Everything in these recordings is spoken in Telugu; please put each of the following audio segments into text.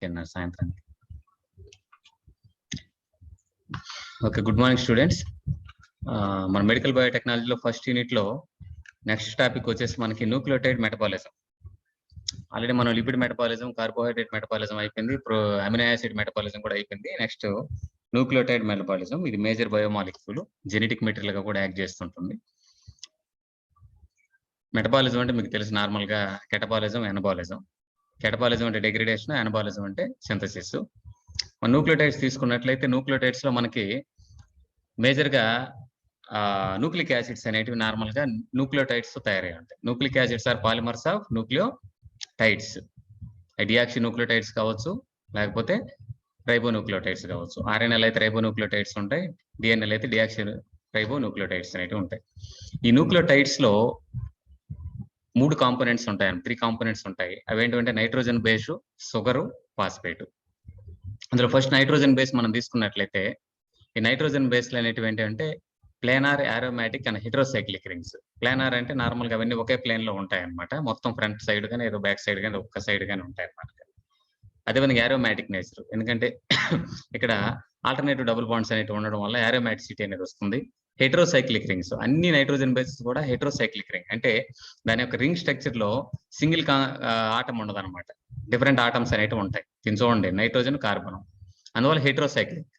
అన్నారు సాయంత్రానికి. Okay, good morning students. మన మెడికల్ బయోటెక్నాలజీలో ఫస్ట్ యూనిట్లో నెక్స్ట్ టాపిక్ వచ్చేసి మనకి న్యూక్లియోటైడ్ మెటబాలిజం. ఆల్రెడీ మనం లిపిడ్ మెటబాలిజం, కార్బోహైడ్రేట్ మెటబాలిజం అయిపోయింది, ఇప్పుడు అమినో యాసిడ్ మెటబాలిజం కూడా అయిపోయింది. Next nucleotide metabolism. ఇది మేజర్ బయోమాలిక్యూల్, జెనెటిక్ మెటీరియల్ గా కూడా యాక్ట్ చేస్తుంటుంది. మెటబాలిజం అంటే మీకు తెలుసు, నార్మల్ గా కెటబాలిజం, ఎనబాలిజం. కెటబాలిజం అంటే డిగ్రేడేషన్, ఎనబాలిజం అంటే సింథసిస్. మన న్యూక్లియోటైడ్స్ తీసుకున్నట్లయితే న్యూక్లియోటైడ్స్ లో మనకి మేజర్ గా న్యూక్లిక్ యాసిడ్స్ అనేటివి నార్మల్ గా న్యూక్లియోటైడ్స్ తో తయారై ఉంటాయి. Nucleic acids are polymers of nucleotides. Deoxy nucleotides కావచ్చు, లేకపోతే రైబోన్యూక్లియోటైడ్స్ కావచ్చు. ఆర్ఎన్ఏలో అయితే రైబోన్యూక్లియోటైడ్స్ ఉంటాయి, డిఎన్ఏలో అయితే డియాక్సి రైబోన్యూక్లియోటైడ్స్ అనేటివి ఉంటాయి. ఈ న్యూక్లియోటైడ్స్ లో 3 కాంపోనెంట్స్ ఉంటాయి, 3 కాంపోనెంట్స్ ఉంటాయి. అవేంటంటే నైట్రోజన్ బేసు, షుగరు, ఫాస్ఫేట్. అందులో ఫస్ట్ నైట్రోజన్ బేస్ మనం తీసుకున్నట్లయితే ఈ నైట్రోజన్ బేస్లు అనేటివి ఏంటంటే planar, aromatic and heterocyclic rings. Planar అంటే నార్మల్ గా అవన్నీ ఒకే ప్లేన్ లో ఉంటాయి అనమాట. మొత్తం ఫ్రంట్ సైడ్ గానీ ఏదో బ్యాక్ సైడ్ గానీ ఒక్క సైడ్ గానీ ఉంటాయి అనమాట. అదేవిధంగా ఆరోమాటిక్ నేచర్, ఎందుకంటే ఇక్కడ ఆల్టర్నేటివ్ డబుల్ బాండ్స్ అనేవి ఉండడం వల్ల ఆరోమాటిసిటీ అనేది వస్తుంది. హెట్రోసైక్లిక్ రింగ్స్, అన్ని నైట్రోజన్ బేసెస్ కూడా హెట్రోసైక్లిక్ రింగ్, అంటే దాని యొక్క రింగ్ స్ట్రక్చర్ లో సింగిల్ ఆటం ఉండదు అనమాట, డిఫరెంట్ ఆటమ్స్ అనేవి ఉంటాయి. దీని చూడండి, నైట్రోజన్, కార్బన్, అందువల్ల హెట్రోసైక్లిక్.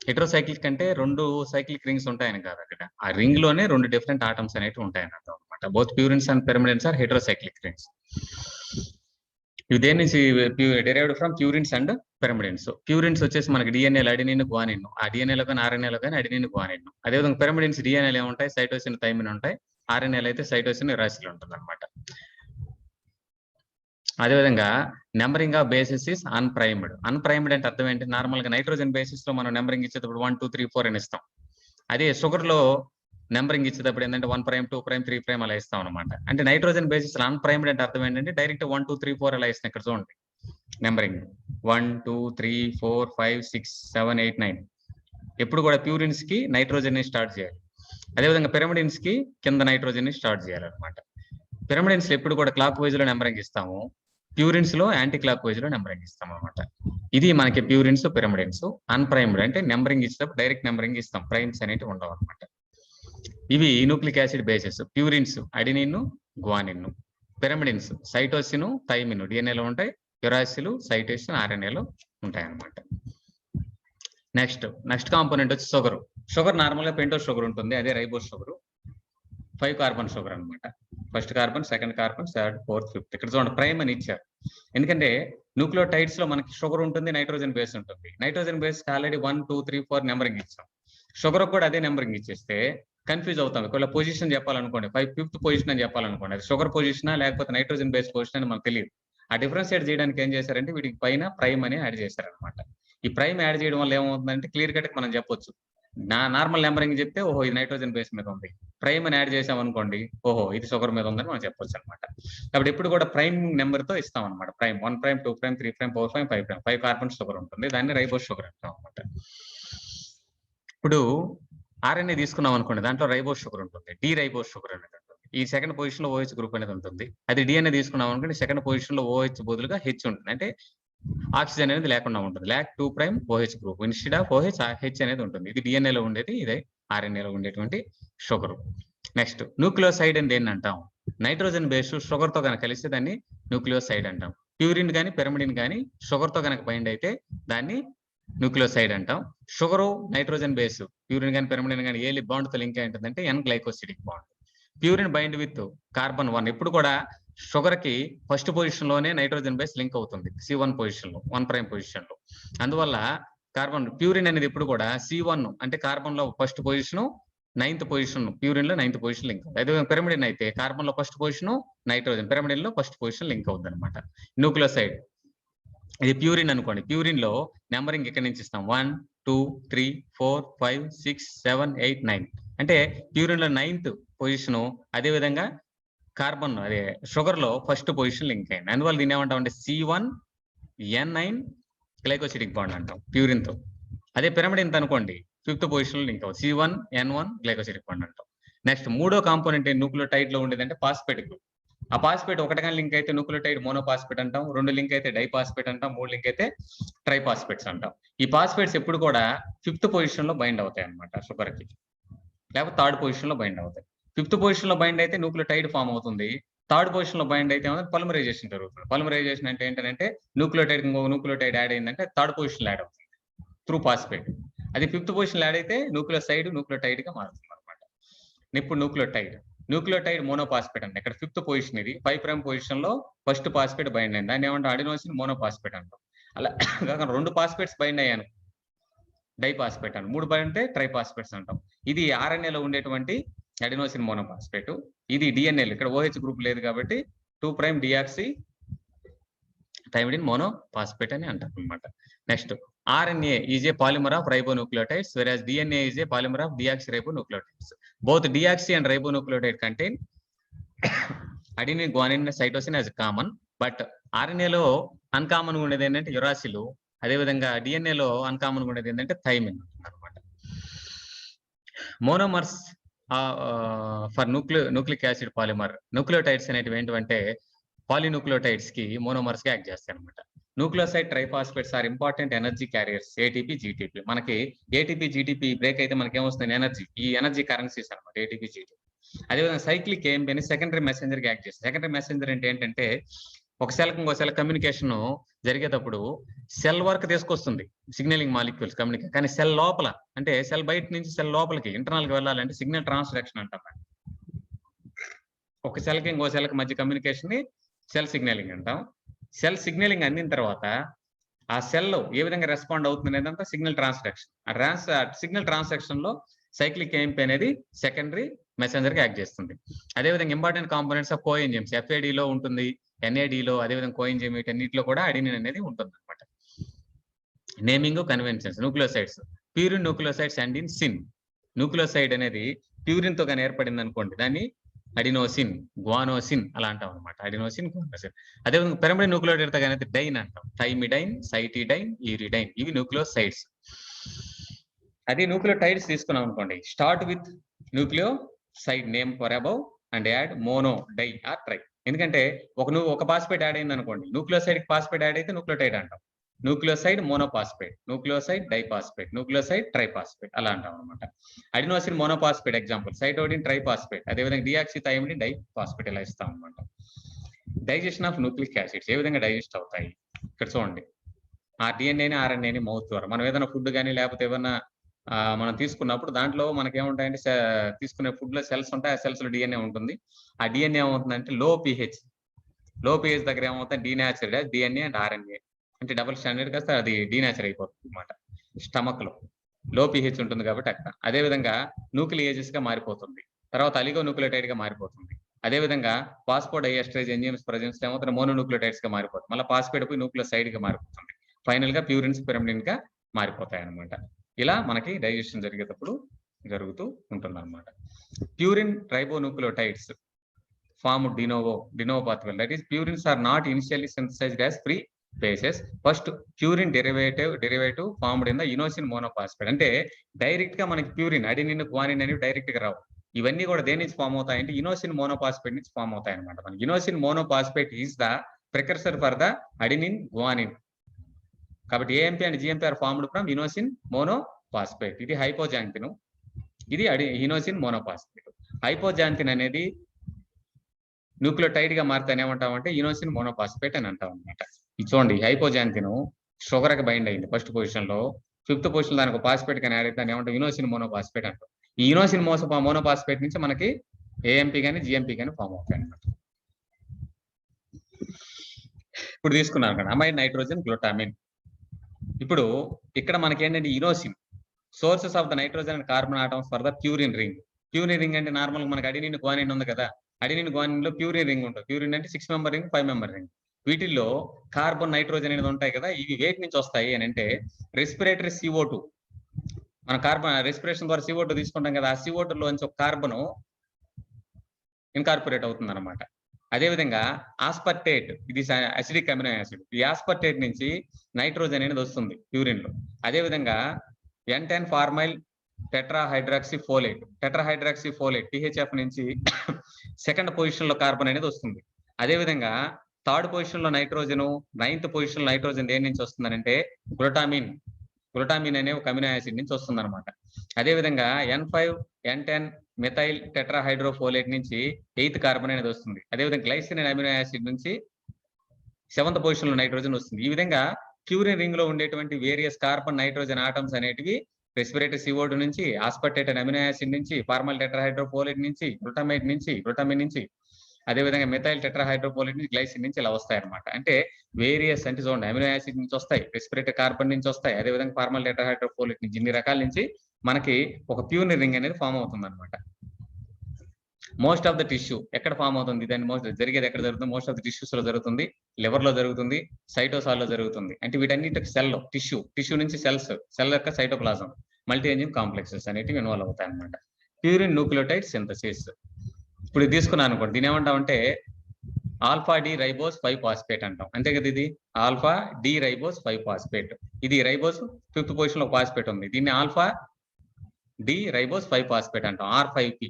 హెట్రోసైక్లిక్ అంటే 2 సైక్లిక్ రింగ్స్ ఉంటాయని కాదు, అక్కడ ఆ రింగ్ లోనే 2 డిఫరెంట్ ఆటమ్స్ అనేవి ఉంటాయని అర్థం అనమాట. Both purines and pyrimidines are heterocyclic rings. ఇవి దేని నుంచి derived from purines and pyrimidines. Purines వచ్చేసి మనకి డిఎన్ఏలో అడినిన్, గ్వానిన్. ఆ డిఎన్ఏలో కానీ ఆర్ఎన్ఏలో కానీ అడినిన్, గ్వానిన్. అదేవిధంగా పిరమిడిన్స్ డిఎన్ఏలో ఏముంటాయి, సైటోసిన్, థైమిన్ ఉంటాయి. ఆర్ఎన్ఏలో అయితే సైటోసిన్, యురాసిల్ ఉంటుంది అనమాట. అదేవిధంగా numbering of basis is unprimed. Unprimed అంటే అర్థం ఏంటి, నార్మల్ గా నైట్రోజన్ బేసిస్ లో మనం నెంబరింగ్ ఇచ్చేటప్పుడు 1, 2, 3, 4 అని ఇస్తాం. అదే షుగర్ లో నెంబరింగ్ ఇచ్చేటప్పుడు ఏంటంటే 1', 2', 3' అలా ఇస్తాం అనమాట. అంటే నైట్రోజన్ బేసిస్ అన్ప్రైమ్డ్ అంటే అర్థం ఏంటంటే డైరెక్ట్ 1, 2, 3, 4 అలా ఇస్తాం. ఇక్కడ చూడండి నెంబరింగ్ 1, 2, 3, 4, 5, 6, 7, 8, 9. ఎప్పుడు కూడా ప్యూరిన్స్ కి నైట్రోజన్ ని స్టార్ట్ చేయాలి. అదేవిధంగా పిరమిడిన్స్ కి కింద నైట్రోజన్ ని స్టార్ట్ చేయాలన్నమాట. పిరమిడిన్స్ ఎప్పుడు కూడా క్లాక్ వైజ్ లో నెంబరింగ్ ఇస్తాము, ప్యూరిన్స్ లో యాంటీ క్లాక్ వైజ్ లో నెంబరింగ్ ఇస్తాం అనమాట. ఇది మనకి ప్యూరిన్స్, పిరమిడిన్స్. అన్ప్రైమ్డ్ అంటే నెంబరింగ్ ఇచ్చినప్పుడు డైరెక్ట్ నెంబరింగ్ ఇస్తాం, ప్రైమ్స్ అనేవి ఉండవు అనమాట. ఇవి nucleic acid bases. Purines adenine, guanine. Pyrimidines cytosine, thymine డిఎన్ఏలో ఉంటాయి. యురాసిల్, సైటోసిన్ ఆర్ఎన్ఏలో ఉంటాయి అనమాట. నెక్స్ట్ కాంపోనెంట్ వచ్చి షుగర్. షుగర్ నార్మల్ గా పెంటోస్ షుగర్ ఉంటుంది, అదే రైబోస్ షుగర్. 5 కార్బన్ షుగర్ అనమాట. First carbon, second carbon, third, fourth, fifth. ఇక్కడ చూడండి ప్రైమ్ అని ఇచ్చారు, ఎందుకంటే న్యూక్లియోటైడ్స్ లో మనకి షుగర్ ఉంటుంది, నైట్రోజన్ బేస్ ఉంటుంది. నైట్రోజన్ బేస్ ఆల్రెడీ 1, 2, 3, 4 నెంబరింగ్ ఇచ్చాం. షుగర్ కూడా అదే నెంబరింగ్ ఇచ్చేస్తే కన్ఫ్యూజ్ అవుతాం. ఒకవేళ పొజిషన్ చెప్పాలనుకోండి, 5th పొజిషన్ అని చెప్పాలనుకోండి, అది షుగర్ పొజిషనా లేకపోతే నైట్రోజన్ బేస్ పొజిషన్ అని మనకు తెలియదు. ఆ డిఫరెన్షియేట్ చేయడానికి ఏం చేశారంటే వీటికి పైన ప్రైమ్ అని యాడ్ చేశారనమాట. ఈ ప్రైమ్ యాడ్ చేయడం వల్ల ఏమవుతుందంటే క్లియర్ కట్ మనం చెప్పొచ్చు, నార్మల్ నెంబరింగ్ చెప్తే ఓహో ఇది నైట్రోజన్ బేస్ మీద ఉంది, ప్రైమ్ అని యాడ్ చేసాం అనుకోండి ఓహో ఇది షుగర్ మీద ఉందని మనం చెప్పొచ్చు అనమాట. కాబట్టి ఎప్పుడు కూడా ప్రైమ్ నెంబర్ తో ఇస్తాం అనమాట. ప్రైమ్ 1', 2', 3', 4', 5'. 5 కార్బన్ షుగర్ ఉంటుంది, దాన్ని రైబోస్ షుగర్ అంటాం అనమాట. ఇప్పుడు ఆర్ఎన్ఏ తీసుకున్నాం అనుకోండి, దాంట్లో రైబోస్ షుగర్ ఉంటుంది, డి రైబోస్ షుగర్ అనేది ఉంటుంది. ఈ సెకండ్ పొజిషన్ లో ఓహెచ్ గ్రూప్ అనేది ఉంటుంది. అది డిఎన్ఏ తీసుకున్నాం అనుకోండి, సెకండ్ పొజిషన్ లో ఓహెచ్ బదులుగా హెచ్ ఉంటుంది, అంటే ఆక్సిజన్ అనేది లేకుండా ఉంటుంది. లాక్ 2' OH group instead of OH H అనేది ఉంటుంది. ఇది డిఎన్ఏలో ఉండేది, ఇదే ఆర్ఎన్ఏలో ఉండేటువంటి షుగర్. నెక్స్ట్ న్యూక్లియోసైడ్ అని దేన్ని అంటాం, నైట్రోజన్ బేస్ షుగర్ తో కనుక కలిస్తే దాన్ని న్యూక్లియోసైడ్ అంటాం. ప్యూరిన్ కానీ పిరమిడిన్ కానీ షుగర్ తో కనుక బైండ్ అయితే దాన్ని న్యూక్లియోసైడ్ అంటాం. షుగరు, నైట్రోజన్ బేస్, ప్యూరిన్ కానీ పిరమిడిన్ కానీ ఏ బాండ్ తో లింక్ అయి ఉంటుందంటే N glycosidic bond. Purine bind with carbon 1. ఎప్పుడు కూడా షుగర్ కి ఫస్ట్ పొజిషన్ లోనే నైట్రోజన్ బేస్ లింక్ అవుతుంది, C1 పొజిషన్ లో, 1' పొజిషన్ లో. అందువల్ల కార్బన్ ప్యూరిన్ అనేది ఎప్పుడు కూడా C1 అంటే కార్బన్ లో first position, 9th position, purine లో 9th పొజిషన్ లింక్ అవుతుంది. అదే పిరమిడిన్ అయితే కార్బన్ లో ఫస్ట్ పొజిషన్, నైట్రోజన్ పిరమిడిన్ లో ఫస్ట్ పొజిషన్ లింక్ అవుతుంది అనమాట. న్యూక్లియోసైడ్ ఇది ప్యూరిన్ అనుకోండి, ప్యూరిన్ లో నెంబరింగ్ ఇక్కడ నుంచి ఇస్తాం 1, 2, 3, 4, 5, 6, 7, 8, 9. అంటే ప్యూరిన్ లో 9th పొజిషన్, అదే విధంగా కార్బన్ అదే షుగర్ లో ఫస్ట్ పొజిషన్ లింక్ అయింది. అందువల్ల దీన్ని ఏమంటాం అంటే C1N9 గ్లైకోసిడిక్ బాండ్ అంటాం ప్యూరిన్ తో. అదే పిరమిడిన్ అనుకోండి 5th పొజిషన్ లో లింక్ అవుతుంది, C1N1 గ్లైకోసిడిక్ బాండ్ అంటాం. నెక్స్ట్ మూడో కాంపోనెంట్ న్యూక్లియోటైడ్ లో ఉండేది అంటే ఫాస్ఫేట్ గ్రూప్. ఆ పాస్పేట్ ఒకటిగా లింక్ అయితే న్యూక్లియోటైడ్ మోనోపాస్పేట్ అంటాం, 2 లింక్ అయితే డైపాస్పేట్ అంటాం, 3 లింక్ అయితే ట్రైపాస్పేట్స్ అంటాం. ఈ పాస్పేట్స్ ఎప్పుడు కూడా 5th పొజిషన్ లో బైండ్ అవుతాయి అన్నమాట షుగర్ కి, లేకపోతే 3rd పొజిషన్ లో బైండ్ అవుతాయి. 5th పొజిషన్ లో బైండ్ అయితే న్యూక్లియోటైడ్ ఫామ్ అవుతుంది. 3rd పొజిషన్ లో బైండ్ అయితే పాలిమరైజేషన్ జరుగుతుంది. పాలిమరైజేషన్ అంటే ఏంటంటే న్యూక్లియోటైడ్ ఇంకో న్యూక్లియోటైడ్ యాడ్ అయిందంటే 3rd పొజిషన్ లో యాడ్ అవుతుంది త్రూ పాస్పేట్. అది 5th పొజిషన్ లో యాడ్ అయితే న్యూక్లియోసైడ్ న్యూక్లియోటైడ్ గా మారుతుంది అనమాట. ఇప్పుడు న్యూక్లియోటైడ్ మోనోపాస్పేట్ అండి. ఇక్కడ 5th పొజిషన్ ఇది. 5' పొజిషన్ లో ఫస్ట్ పాస్పేట్ బైండ్ అయింది. దాన్ని ఏమంటాం? అడినోసిన్ మోనోపాస్పేట్ అంటాం. అలా కాక 2 పాస్పేట్స్ బైండ్ అయ్యాను డైపాస్పేట్ అంటాం. 3 బైండ్ ఉంటే ట్రైపాస్పేట్స్ అంటాం. ఇది ఆర్ఎన్ఏలో ఉండేటువంటి అడినోసిన్ మోనోపాస్పేట్. ఇది డిఎన్ఏలో ఇక్కడ OH గ్రూప్ లేదు కాబట్టి 2' డియాక్సీ థైమిడిన్ మోనోపాస్పేట్ అని అంటాం అన్నమాట. Next RNA is a polymer of ribonucleotides, whereas DNA is a polymer of deoxyribonucleotides. Both deoxy and ribonucleotide contain adenine, guanine, cytosine as common, but RNA లో అన్కామన్ గా ఉండేది ఏంటంటే యురాసిల్, అదేవిధంగా DNA లో అన్కామన్ గా ఉండేది ఏంటంటే థైమిన్ అనమాట. Monomers for nucleic acid polymer, nucleotides అనేటివి ఏంటంటే పాలిన్యూక్లియోటైడ్స్ కి మోనోమర్స్ గా యాక్ట్ చేస్తాయి అనమాట. Nucleoside triphosphates are important energy carriers, ATP GTP. మనకి ఏటీపీ జీటీపీ బ్రేక్ అయితే మనకి ఏమొస్తుంది? ఎనర్జీ. ఈ ఎనర్జీ కరెన్సీస్ అనమాట ఏటీపీ జీటీపీ. అదేవిధంగా సైక్లిక్ ఏఎంపీ అని సెకండరీ మెసెంజర్ గా యాక్ట్ చేస్తుంది. సెకండరీ మెసెంజర్ అంటే ఏంటంటే ఒక సెల్ ఇంకో సెల్ కమ్యూనికేషన్ జరిగేటప్పుడు సెల్ వరకు తీసుకొస్తుంది సిగ్నలింగ్ మాలిక్యూల్స్ కమ్యూనికేషన్, కానీ సెల్ లోపల అంటే సెల్ బయట నుంచి సెల్ లోపలికి ఇంటర్నల్ గా వెళ్ళాలంటే సిగ్నల్ ట్రాన్స్డక్షన్ అంటాం. ఒక సెల్ కి ఇంకో సెల్ కి మధ్య కమ్యూనికేషన్ ని సెల్ సిగ్నలింగ్ అంటాం. సెల్ సిగ్నలింగ్ అందిన తర్వాత ఆ సెల్ ఏ విధంగా రెస్పాండ్ అవుతుంది అనేదంతా సిగ్నల్ ట్రాన్స్డక్షన్. ఆ సిగ్నల్ ట్రాన్స్డక్షన్ లో సైక్లిక్ ఏఎంపీ అనేది సెకండరీ మెసెంజర్ గా యాక్ట్ చేస్తుంది. అదేవిధంగా important components of coenzymes FAD లో ఉంటుంది, NAD లో, అదేవిధంగా కోఎంజైమ్ వీటన్నిటిలో కూడా అడినిన్ అనేది ఉంటుంది అనమాట. Naming conventions, nucleosides, purine nucleosides and in sin. Nucleoside అనేది ప్యూరిన్ తో కానీ ఏర్పడింది అనుకోండి, దాన్ని అడినోసిన్, గ్వానోసిన్ అలా అంటాం అనమాట. Adenosine, guanosine. అదేవిధంగా పిరమిడ్ న్యూక్లియోటైడ్ తో కానీ డైన్ అంటాం. థైమిడైన్, సైటిడైన్, ఈరిడైన్, ఇవి న్యూక్లియోసైడ్స్. అది న్యూక్లియోటైడ్స్ తీసుకున్నాం అనుకోండి, start with nucleoside name for above and add mono, di or tri. ఎందుకంటే ఒక పాస్పేట్ యాడ్ అయింది అనుకోండి, న్యూక్లియోసైడ్ కి పాస్పేట్ యాడ్ అయితే న్యూక్లియోటైడ్ అంటాం. Nucleoside monophosphate, nucleoside diphosphate, nucleoside triphosphate అలా అంటాం అనమాట. Adenosine monophosphate example, cytidine triphosphate, అదేవిధంగా డియాక్సిథైమిడిన్ డైపాస్పేట్ ఇలా ఇస్తాం అనమాట. డైజెషన్ ఆఫ్ న్యూక్లిక్ యాసిడ్స్ ఏ విధంగా డైజెస్ట్ అవుతాయి ఇక్కడ చూడండి. ఆ డిఎన్ఏని ఆర్ఎన్ఏని మౌత్ ద్వారా మనం ఏదైనా ఫుడ్ కానీ లేకపోతే ఏదైనా మనం తీసుకున్నప్పుడు దాంట్లో మనకి ఏముంటాయంటే తీసుకునే ఫుడ్ లో సెల్స్ ఉంటాయి. ఆ సెల్స్ లో డిఎన్ఏ ఉంటుంది. ఆ డిఎన్ఏ ఏమవుతుందంటే లో పిహెచ్ దగ్గర ఏమవుతుంది? డీనాచురల్ డిఎన్ఏ అండ్ ఆర్ఎన్ఏ అంటే డబుల్ స్టాండర్డ్ కాస్త అది డీనాచర్ అయిపోతుంది అనమాట స్టమక్ లో. లో పిహెచ్ ఉంటుంది కాబట్టి అక్కడ. అదేవిధంగా న్యూక్లియేజెస్ గా మారిపోతుంది, తర్వాత అలిగో న్యూక్లియోటైడ్ గా మారిపోతుంది. అదేవిధంగా ఫాస్ఫోడైఎస్టరేజ్ ఎంజైమ్స్ ప్రెజెన్స్ లో ఏమవుతుంది? మోనోన్యూక్లియోటైడ్స్ గా మారిపోతుంది. మళ్ళీ పాస్పేట్ పోయి న్యూక్లియోసైడ్ గా మారిపోతుంది. ఫైనల్ గా ప్యూరిన్స్, పిరమిడిన్ గా మారిపోతాయి అనమాట. ఇలా మనకి డైజెషన్ జరిగేటప్పుడు జరుగుతూ ఉంటుంది అనమాట. Purine ribonucleotides formed de novo pathway. That is, purines are not initially synthesized as free bases. First purine derivative formed in the inosine monophosphate. అంటే డైరెక్ట్ గా మనకి ప్యూరిన్, అడినిన్, గ్వానిన్ అనేవి డైరెక్ట్ గా రావు. ఇవన్నీ కూడా దేని నుంచి ఫామ్ అవుతాయంటే ఇనోసిన్ మోనోపాస్పేట్ నుంచి ఫామ్ అవుతాయి అనమాట. మనకి inosine monophosphate is the precursor for the adenine, guanine. కాబట్టి AMP and GMP are formed from inosine monophosphate. ఇది హైపోజాంతిన్, ఇది ఇనోసిన్ మోనోపాస్పేట్. హైపోజాంతిన్ అనేది న్యూక్లియోటైడ్ గా మారితే ఏమంటామంటే ఇనోసిన్ మోనోపాస్పేట్ అని అంటాం అనమాట. ఇది చూడండి, హైపోజాంతిన్ షుగర్ కి బైండ్ అయింది ఫస్ట్ పొజిషన్ లో, 5th పొజిషన్ దానికి పాస్పేట్ కానీ యాడ్ అయితే ఏమంటాం? ఇనోసిన్ మోనోపాస్పేట్ అంటాం. ఈ ఇనోసిన్ మోనోపాస్పేట్ నుంచి మనకి ఏఎంపీ కానీ జిఎంపీ కానీ ఫామ్ అవుతాయి అనమాట. ఇప్పుడు తీసుకున్నాను కదా అమైడ్ నైట్రోజన్ గ్లూటామిన్. ఇప్పుడు ఇక్కడ మనకి ఏంటంటే inosine sources of the nitrogen and carbon atoms for the purine ring. Purine ring అంటే నార్మల్ మనకి అడినిన్, గ్వానిన్ ఉంది కదా, అడినిన్, గ్వానిన్ లో ప్యూరిన్ రింగ్ ఉంటుంది. ప్యూరిన్ అంటే 6 మెంబర్ రింగ్, 5 మెంబర్ రింగ్. వీటిల్లో కార్బన్, నైట్రోజన్ అనేది ఉంటాయి కదా, ఇవి వేటి నుంచి వస్తాయి అని అంటే రెస్పిరేటరీ CO2. మన కార్బన్ రెస్పిరేషన్ ద్వారా CO2 తీసుకుంటాం కదా, ఆ CO2 లోంచి ఒక కార్బన్ ఇన్కార్పొరేట్ అవుతుంది అనమాట. అదేవిధంగా ఆస్పర్టేట్, ఇది అసిడిక్ అమినో యాసిడ్. ఈ ఆస్పర్టేట్ నుంచి నైట్రోజన్ అనేది వస్తుంది ప్యూరిన్ లో. అదేవిధంగా N10 ఫార్మైల్ టెట్రాహైడ్రాక్సిఫోలేట్, THF నుంచి సెకండ్ పొజిషన్ లో కార్బన్ అనేది వస్తుంది. అదేవిధంగా థర్డ్ పొజిషన్ లో నైట్రోజన్, 9th పొజిషన్ లో నైట్రోజన్ దేని నుంచి వస్తుందనంటే గ్లూటామిన్. గ్లూటామిన్ అనే ఒక అమినో యాసిడ్ నుంచి వస్తుంది అనమాట. అదేవిధంగా N5N10 మిథైల్ టెట్రాహైడ్రోఫోలేట్ నుంచి 8th కార్బన్ అనేది వస్తుంది. అదేవిధంగా గ్లైసిన్ అనే అమినో యాసిడ్ నుంచి 7th పొజిషన్ లో నైట్రోజన్ వస్తుంది. ఈ విధంగా ప్యూరిన్ రింగ్ లో ఉండేటువంటి వేరియస్ కార్బన్ నైట్రోజన్ ఆటమ్స్ అనేటివి రెస్పిరేటరీ CO2 నుంచి, ఆస్పర్టేట్ అనే అమినో యాసిడ్ నుంచి, ఫార్మల్ టెట్రాహైడ్రోఫోలేట్ నుంచి, గ్లూటామిన్ నుంచి, అదేవిధంగా మిథైల్ టెట్రాహైడ్రోఫోలేట్ నుంచి, గ్లైసిన్ నుంచి ఇలా వస్తాయి అనమాట. అంటే వేరియస్ అంటే చూడండి అమినో యాసిడ్ నుంచి వస్తాయి, రెస్పిరేటరీ కార్బన్ నుంచి వస్తాయి, అదేవిధంగా ఫార్మల్ టెట్రాహైడ్రోఫోలేట్ నుంచి, ఇన్ని రకాల నుంచి మనకి ఒక ప్యూరిన్ రింగ్ అనేది ఫామ్ అవుతుంది అనమాట. మోస్ట్ ఆఫ్ ద టిష్యూ ఎక్కడ ఫామ్ అవుతుంది, దాన్ని జరిగేది ఎక్కడ జరుగుతుంది? మోస్ట్ ఆఫ్ ద టిష్యూస్ లో జరుగుతుంది, లివర్ లో జరుగుతుంది, సైటోసాల్ లో జరుగుతుంది. అంటే వీటన్నిటికి సెల్, టిష్యూ నుంచి సెల్ యొక్క సైటోప్లాజం, మల్టీ ఎంజిన్ కాంప్లెక్సెస్ అనేటివి ఇన్వాల్వ్ అవుతాయి అనమాట. ప్యూరిన్ న్యూక్లియోటైడ్ సింథసిస్ ఇప్పుడు తీసుకున్నాను అనుకోండి, దీని ఏమంటామంటే ఆల్ఫా డి రైబోస్ 5 ఫాస్ఫేట్ అంటాం. అంతే కదా, ఇది ఆల్ఫా డి రైబోస్ 5 ఫాస్ఫేట్. ఇది రైబోస్ 5th పొజిషన్ లో ఫాస్ఫేట్ ఉంది, దీన్ని ఆల్ఫా డి రైబోస్ 5 ఫాస్ఫేట్ అంటాం, R5P.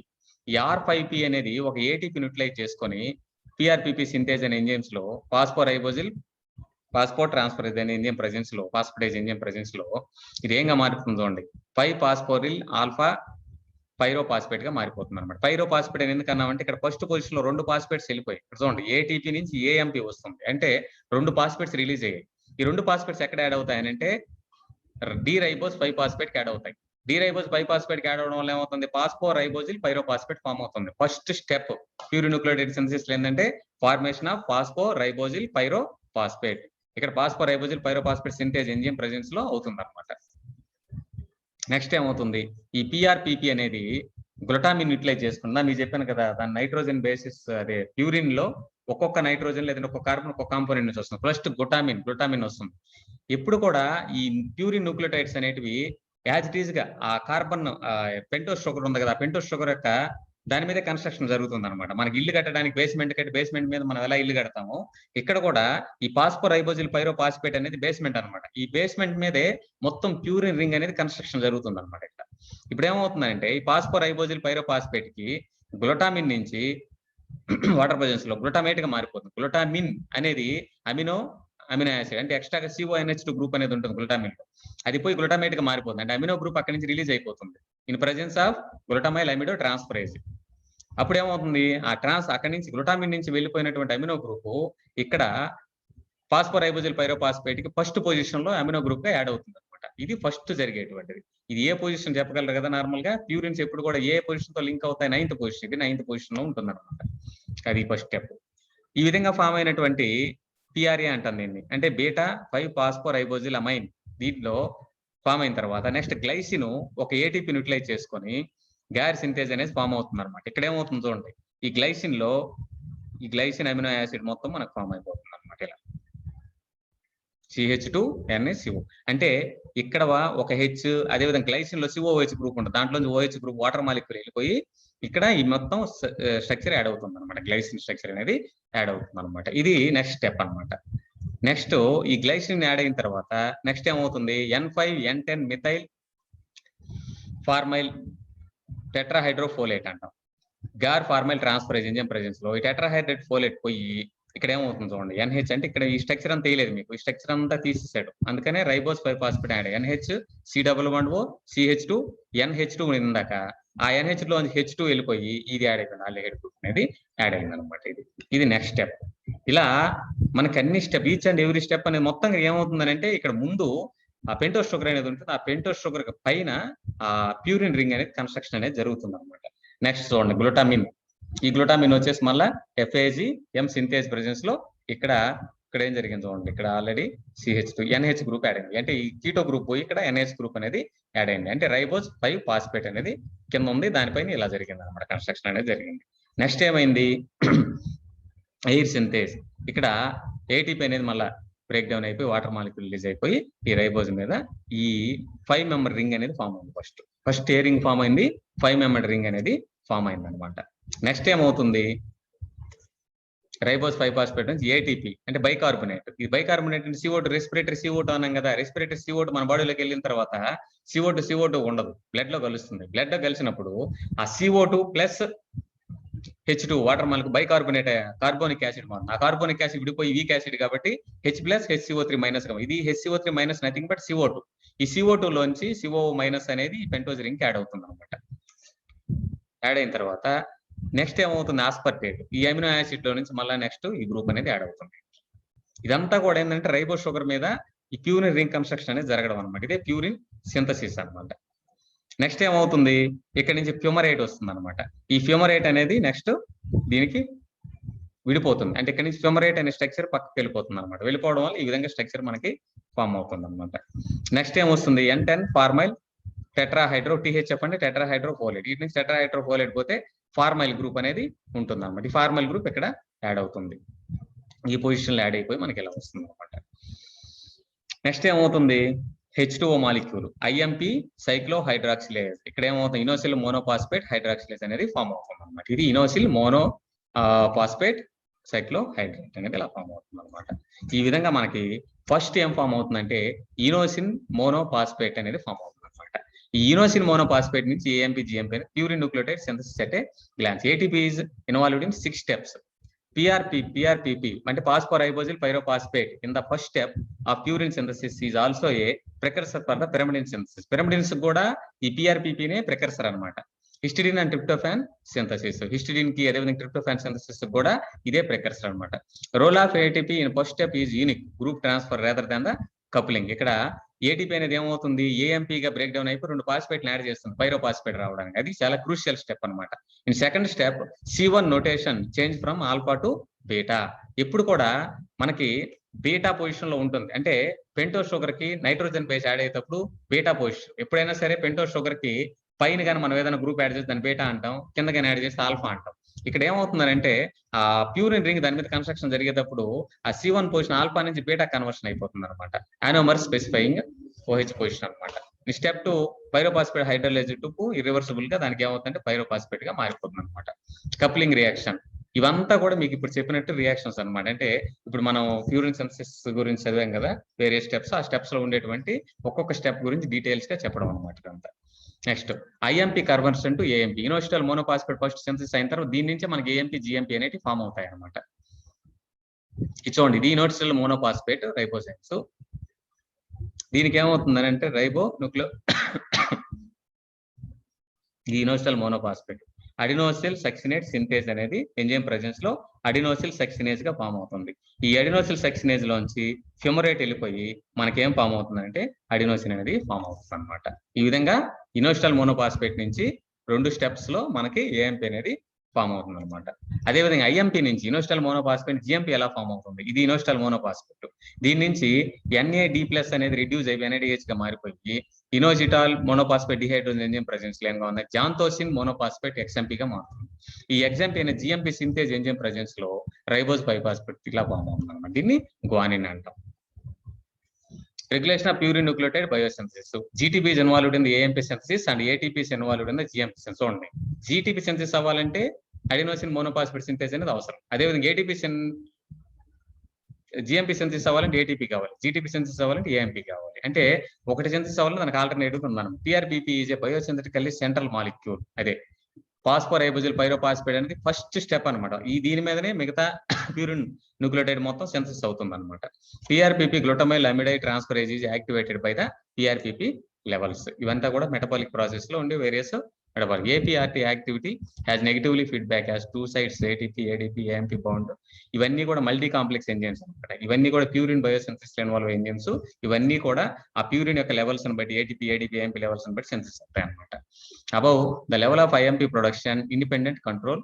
ఈ R5P అనేది ఒక ATP న్యూట్లైజ్ చేసుకొని PRPP సింథేజ్ అనే ఎంజైమ్స్ లో ఫాస్ఫో ట్రాన్స్ఫరేజ్ అనే ఎంజైమ్ ప్రెజెన్స్ లో, ఫాస్ఫేటేజ్ ఎంజైమ్ ప్రెజెన్స్ లో ఇది ఏంగా మారుతుంది చూడండి, 5 ఫాస్ఫోరిల్ ఆల్ఫా పైరోపాస్పేట్ గా మారిపోతుంది అనమాట. పైరోపాస్పేట్ అని ఎందుకన్నామంటే ఇక్కడ ఫస్ట్ పొజిషన్ లో 2 ఫాస్ఫేట్స్ వెళ్ళిపోయి, ఇక్కడ చూడండి ATP నుంచి AMP వస్తుంది, అంటే 2 ఫాస్ఫేట్స్ రిలీజ్ అయ్యాయి. ఈ 2 ఫాస్ఫేట్స్ ఎక్కడ యాడ్ అవుతాయి అంటే డి రైబోస్ 5 ఫాస్ఫేట్ కి యాడ్ అవుతాయి. డి రైబోస్ 5 ఫాస్ఫేట్ కి యాడ్ అవడం వల్ల ఏమవుతుంది, ఫాస్ఫో రైబోజిల్ పైరోపాస్పేట్ ఫామ్ అవుతుంది. First step purine nucleotide synthesis లో ఏంటంటే formation of phosphoribosyl pyrophosphate. ఇక్కడ phosphoribosyl pyrophosphate synthase enzyme presence లో అవుతుంది అనమాట. నెక్స్ట్ ఏమవుతుంది, ఈ PRPP అనేది గ్లూటామిన్ యూటిలైజ్ చేసుకుందా, మీకు చెప్పాను కదా, దాని నైట్రోజన్ బేసిస్ అదే ప్యూరిన్ లో ఒక్కొక్క నైట్రోజన్ లేదంటే ఒక్కొక్క కార్బన్ ఒక్కొక్క కాంపోనెంట్ నుంచి వస్తుంది. ఫస్ట్ గ్లూటామిన్ వస్తుంది. ఎప్పుడు కూడా ఈ ప్యూరిన్ న్యూక్లియోటైడ్స్ అనేటివి యాజ్ ఇట్ ఈజ్ గా ఆ కార్బన్ పెంటోస్ షుగర్ ఉంది కదా, ఆ పెంటోస్ షుగర్ యొక్క దాని మీదే కన్స్ట్రక్షన్ జరుగుతుంది అనమాట. మనకి ఇల్లు కట్టడానికి బేస్మెంట్ మీద మనం ఎలా ఇల్లు కడతామో, ఇక్కడ కూడా ఈ ఫాస్ఫో రైబోజిల్ పైరోపాస్పేట్ అనేది బేస్మెంట్ అనమాట. ఈ బేస్మెంట్ మీదే మొత్తం ప్యూరిన్ రింగ్ అనేది కన్స్ట్రక్షన్ జరుగుతుంది అనమాట. ఇప్పుడు ఏమవుతుందంటే ఈ ఫాస్ఫో రైబోజిల్ పైరోపాస్పేట్ కి గ్లూటామిన్ నుంచి వాటర్ ప్రెజెన్స్ లో గ్లూటామేట్ గా మారిపోతుంది. గ్లూటామిన్ అనేది అమినో యాసిడ్, అంటే ఎక్స్ట్రాగా CONH2 గ్రూప్ అనేది ఉంటుంది గ్లూటామిన్ లో, అది పోయి గ్లూటామేట్ గా మారిపోతుంది. అంటే అమినో గ్రూప్ అక్కడి నుంచి రిలీజ్ అయిపోతుంది ఇన్ ప్రెజెన్స్ ఆఫ్ గ్లూటామైల్ అమిడో ట్రాన్స్ఫరేజ్. అప్పుడు ఏమవుతుంది, అక్కడి నుంచి గ్లూటామిన్ నుంచి వెళ్ళిపోయినటువంటి అమినో గ్రూప్ ఇక్కడ ఫాస్ఫోరైబోజిల్ పైరోపాస్పేట్ కి ఫస్ట్ పొజిషన్ లో అమినో గ్రూప్ గా యాడ్ అవుతుంది అనమాట. ఇది ఫస్ట్ జరిగేటువంటిది. ఇది ఏ పొజిషన్ చెప్పగలరు కదా, నార్మల్ గా ప్యూరిన్స్ ఎప్పుడు కూడా ఏ పొజిషన్ తో లింక్ అవుతాయి, 9th పొజిషన్. ఇది 9th పొజిషన్ లో ఉంటుంది అనమాట. అది ఫస్ట్ స్టెప్. ఈ విధంగా ఫామ్ అయినటువంటి PRA అంటాం దీన్ని, అంటే బీటా 5 ఫాస్ఫోరైబోజిల్ అమైన్. దీంట్లో ఫామ్ అయిన తర్వాత నెక్స్ట్ గ్లైసిన్ ఒక ATP న్యూట్లైజ్ చేసుకొని గ్యార్ సింథేజ్ అనేది ఫామ్ అవుతుంది అనమాట. ఇక్కడ ఏమవుతుంది చూడండి, ఈ గ్లైసిన్ అమినో యాసిడ్ మొత్తం మనకు ఫామ్ అయిపోతుంది అనమాట. ఇలా CH2NaCO, అంటే ఇక్కడ ఒక H, అదేవిధంగా గ్లైసిన్ లో COOH గ్రూప్ ఉంటుంది, దాంట్లో OH గ్రూప్ వాటర్ మాలిక్యూల్ వెళ్ళిపోయి ఇక్కడ ఈ మొత్తం స్ట్రక్చర్ యాడ్ అవుతుంది అనమాట. గ్లైసిన్ స్ట్రక్చర్ అనేది యాడ్ అవుతుంది అనమాట. ఇది నెక్స్ట్ స్టెప్ అనమాట. నెక్స్ట్ ఈ గ్లైసిన్ యాడ్ అయిన తర్వాత నెక్స్ట్ ఏమవుతుంది, N5N10 మిథైల్ ఫార్మైల్ టెట్రాహైడ్రోఫోలేట్ అంటాం. గార్ ఫార్మైల్ ట్రాన్స్ఫరేజ్ ఎంజైమ్ ప్రెజెన్స్ లో ఈ టెట్రాహైడ్రేట్ ఫోలేట్ పోయి ఇక్కడ ఏమవుతుంది చూడండి, NH, అంటే ఇక్కడ ఈ స్ట్రక్చర్ అంతా తెలియలేదు మీకు, ఈ స్ట్రక్చర్ అంతా తీసేసాడు. అందుకనే ribose 5 phosphate add NH C11O CH2 NH2 ఇందాక ఆ NH లో H2 వెళ్ళిపోయి ఇది యాడ్ అయిపోయింది, ఆల్డిహైడ్ గ్రూప్ అనేది యాడ్ అయింది అనమాట. ఇది నెక్స్ట్ స్టెప్. ఇలా మనకి అన్ని step, each and every step అనేది మొత్తం ఏమవుతుందని అంటే ఇక్కడ ముందు ఆ పెంటోస్ షుగర్ అనేది ఉంటుంది, ఆ పెంటోస్ షుగర్ పైన ఆ ప్యూరిన్ రింగ్ అనేది కన్స్ట్రక్షన్ అనేది జరుగుతుంది అనమాట. నెక్స్ట్ చూడండి గ్లూటామిన్. ఈ గ్లూటామిన్ వచ్చేసి మళ్ళా FAGM సింథేజ్ ప్రెజెన్స్ లో ఇక్కడ ఏం జరిగింది చూడండి, ఇక్కడ already CH2 NH group add అయింది, అంటే ఈ కీటో గ్రూప్ పోయి ఇక్కడ NH గ్రూప్ అనేది యాడ్ అయింది. అంటే రైబోస్ 5 ఫాస్ఫేట్ అనేది కింద ఉంది, దానిపైన ఇలా జరిగింది అనమాట, కన్స్ట్రక్షన్ అనేది జరిగింది. నెక్స్ట్ ఏమైంది, ఎయిర్ సింథేజ్. ఇక్కడ ATP అనేది మళ్ళా బ్రేక్ డౌన్ అయిపోయి వాటర్ మాలిక్యూల్ రిలీజ్ అయిపోయి ఈ రైబోజ్ మీద ఈ 5 మెంబర్ రింగ్ అనేది ఫామ్ అయింది. ఫస్ట్ ఏ రింగ్ ఫామ్ అయింది, 5 మెంబర్ రింగ్ అనేది ఫామ్ అయింది అనమాట. నెక్స్ట్ ఏమవుతుంది, రైబోస్ 5 ఫాస్ఫేట్ నుంచి ATP అంటే బైకార్బోనేట్. ఈ బైకార్బోనేట్ CO2 రెస్పిరేటరీ CO2 అన్నాం కదా, రెస్పిరేటరీ CO2 మన బాడీలోకి వెళ్ళిన తర్వాత CO2 ఉండదు, బ్లడ్ లో కలుస్తుంది. బ్లడ్ లో కలిసినప్పుడు ఆ CO2 ప్లస్ H2 వాటర్ మనకు బైకార్బోనేట్ కార్బోనిక్ యాసిడ్ బాండ్. ఆ కార్బోనిక్ యాసిడ్ విడిపోయి వీక్ యాసిడ్ కాబట్టి H+ HCO3 మైనస్ గా ఇది HCO3 minus nothing but CO2. ఈ CO2 లోంచి CO మైనస్ అనేది పెంటోజ్ రింగ్ కి యాడ్ అవుతుంది అనమాట. యాడ్ అయిన తర్వాత నెక్స్ట్ ఏమవుతుంది, ఆస్పర్టేట్. ఈ అమినో యాసిడ్ లో నుంచి మళ్ళీ నెక్స్ట్ ఈ గ్రూప్ అనేది యాడ్ అవుతుంది. ఇదంతా కూడా ఏంటంటే రైబో షుగర్ మీద ఈ ప్యూరిన్ రింగ్ కన్స్ట్రక్షన్ అనేది జరగడం అనమాట. ఇదే ప్యూరిన్ సింథసిస్ అనమాట. నెక్స్ట్ ఏమవుతుంది, ఇక్కడ నుంచి ఫ్యూమరేట్ వస్తుంది అనమాట. ఈ ఫ్యూమరేట్ అనేది నెక్స్ట్ దీనికి విడిపోతుంది. అంటే ఇక్కడ నుంచి ఫ్యూమరేట్ అనే స్ట్రక్చర్ పక్కకి వెళ్ళిపోతుంది అనమాట. వెళ్ళిపోవడం వల్ల ఈ విధంగా స్ట్రక్చర్ మనకి ఫామ్ అవుతుంది అనమాట. నెక్స్ట్ ఏమొస్తుంది, N10 ఫార్మైల్ టెట్రాహైడ్రో, THF అంటే టెట్రాహైడ్రోఫోలేట్. వీటి నుంచి టెట్రాహైడ్రోఫోలేట్ పోతే ఫార్మైల్ గ్రూప్ అనేది ఉంటుంది అనమాట. ఈ ఫార్మైల్ గ్రూప్ ఇక్కడ యాడ్ అవుతుంది. ఈ పొజిషన్ లో యాడ్ అయిపోయి మనకి ఇలా వస్తుంది అనమాట. నెక్స్ట్ ఏమవుతుంది, H2O మాలిక్యూల్ IMP సైక్లోహైడ్రాక్సిలేజ్. ఇక్కడ ఏమవుతుంది, ఇనోసిల్ మోనోపాస్పేట్ హైడ్రాక్సిలేజ్ అనేది ఫామ్ అవుతుంది అనమాట. ఇది ఇనోసిల్ మోనోపాస్పేట్ సైక్లోహైడ్రేట్ అనేది ఇలా ఫామ్ అవుతుంది అనమాట. ఈ విధంగా మనకి ఫస్ట్ ఏం ఫామ్ అవుతుందంటే ఇనోసిన్ మోనోపాస్పేట్ అనేది ఫామ్ అవుతుంది అనమాట. ఈ ఇనోసిన్ మోనోపాస్పేట్ నుంచి AMP GMP అనేది purine nucleotide synthesis at a glance. ATP is involved in 6 steps. PRPP అంటే phosphorybosyl pyrophosphate in the first step of purine synthesis is also a precursor for the pyrimidine synthesis. pyrimidines కూడా ఈ PRPP నే precursor అన్నమాట. Histidine and tryptophan synthesis, histidine కి అదేవిధంగా ట్రిప్టోఫాన్ సింథసిస్ కూడా ఇదే precursor అన్నమాట. Role of ATP in first step is unique group transfer rather than the coupling. ఇక్కడ ATP అనేది ఏమవుతుంది, AMP గా బ్రేక్ డౌన్ అయిపోయి 2 ఫాస్ఫేట్ యాడ్ చేస్తుంది పైరోఫాస్ఫేట్ రావడానికి. అది చాలా క్రూషియల్ స్టెప్ అన్నమాట. In second step C1 notation change from alpha to beta. ఎప్పుడు కూడా మనకి బీటా పొజిషన్ లో ఉంటుంది. అంటే పెంటోస్ షుగర్ కి నైట్రోజన్ బేస్ యాడ్ అయ్యేటప్పుడు బీటా పొజిషన్. ఎప్పుడైనా సరే పెంటోస్ షుగర్ కి పైన కానీ మనం ఏదైనా గ్రూప్ యాడ్ చేస్తే దాన్ని బీటా అంటాం, కింద కానీ యాడ్ చేస్తే ఆల్ఫా అంటాం. ఇక్కడ ఏమవుతుందంటే ఆ ప్యూరిన్ రింగ్ దాని మీద కన్స్ట్రక్షన్ జరిగేటప్పుడు ఆ C1 పొజిషన్ ఆల్ఫా నుంచి బీటా కన్వర్షన్ అయిపోతుంది అనమాట. యానోమర్ స్పెసిఫైయింగ్ OH పొజిషన్ అనమాట. Step 2 pyrophosphate hydrolyse to irreversible గా దానికి ఏమవుతుందంటే పైరోఫాస్ఫేట్ గా మారిపోతుంది అనమాట. కప్లింగ్ రియాక్షన్ ఇవంతా కూడా మీకు ఇప్పుడు చెప్పినట్టు రియాక్షన్స్ అనమాట. అంటే ఇప్పుడు మనం ప్యూరిన్ సింథసిస్ గురించి చదివాం కదా, వేరే స్టెప్స్. ఆ స్టెప్స్ లో ఉండేటువంటి ఒక్కొక్క స్టెప్ గురించి డీటెయిల్స్ గా చెప్పడం అనమాట ఇదంతా. Next IMP conversion to AMP. Inositol monophosphate first synthesis అయిన తర్వాత దీని నుంచి మనకి AMP GMP అనేవి ఫామ్ అవుతాయి అనమాట. చూడండి, ఇది ఇనోసిటల్ మోనోపాస్పేట్ రైబోజైమ్స్. దీనికి ఏమవుతుందని అంటే రైబో న్యూక్లియో ఈ ఇనోసిటల్ మోనోపాస్పేట్ అడినోసిల్ సక్సినేట్ సింథేజ్ అనేది ఎంజైమ్ ప్రెజెన్స్ లో అడినోసిల్ సక్సినేజ్ గా ఫామ్ అవుతుంది. ఈ అడినోసిల్ సక్సినేజ్ లోంచి ఫ్యూమరేట్ వెళ్ళిపోయి మనకేం ఫామ్ అవుతుందంటే అడినోసిన్ అనేది ఫామ్ అవుతుంది అనమాట. ఈ విధంగా ఇనోసిటల్ మోనోపాస్పేట్ నుంచి 2 స్టెప్స్ లో మనకి AMP అనేది ఫామ్ అవుతుంది అనమాట. అదేవిధంగా IMP నుంచి ఇనోసిటల్ మోనోపాస్పేట్ GMP ఎలా ఫామ్ అవుతుంది, ఇది ఇనోసిటల్ మోనోపాస్పేట్. దీని నుంచి NAD+ అనేది రిడ్యూస్ అయిపోయి NADH గా మారిపోయి ఇనోజిటాల్ మోనోపాస్పేట్ డిహైడ్రోజన్ ఎంజైమ్ ప్రెజెన్స్ లేగా ఉన్న జాంతోసిన్ మోనోపాస్పేట్ XMP గా మారుతుంది. ఈ XMP అనే GMP సింథేజ్ ఎంజైమ్ ప్రెజెన్స్ లో రైబోజ్ బైపాస్పేట్ ఇలా ఫామ్ అవుతుంది అనమాట. దీన్ని గ్వానిన్ అంటాం. Regulation of purine nucleotide biosynthesis. GTP is involved in the AMP synthesis and ATP is involved in the GMP synthesis. చూడండి, GTP సింథసిస్ అవ్వాలంటే అడినోసిన్ మోనోపాస్పేట్ సింథేజ్ అనేది అవసరం. అదేవిధంగా GMP సింథసిస్ అవ్వాలంటే ATP కావాలి, GTP సింథసిస్ అవ్వాలంటే AMP కావాలి. అంటే ఒకటి సింథసిస్ అవ్వాలంటే దానికి ఆల్టర్నేటివ్ ఉంది. మనం PRPP is a biosynthetically central molecule. అదే ఫాస్ఫోరైబోజిల్ పైరోఫాస్ఫేట్ అనేది ఫస్ట్ స్టెప్ అనమాట. ఈ దీని మీదనే మిగతా ప్యూరిన్ న్యూక్లియోటైడ్ మొత్తం సింథసిస్ అవుతుంది అనమాట. PRPP glutamyl amidide transferase is activated by the PRPP levels. ఇవంతా కూడా మెటబాలిక్ ప్రాసెస్ లో ఉండే various metabolic. APRT activity has negatively feedback has 2 sides ATP, ADP, AMP bound. ఇవన్నీ కూడా మల్టీ కాంప్లెక్స్ ఎంజైమ్స్ అనమాట. ఇవన్నీ కూడా ప్యూరిన్ బయోసింథసిస్ ఇన్వాల్వ్ ఎంజైమ్స్. ఇవన్నీ కూడా ఆ ప్యూరిన్ యొక్క లెవెల్స్ బట్టి ATP, ADP, AMP లెవెల్స్ బట్టి సింథసిస్ అవుతాయి అనమాట. Above the level of IMP production independent control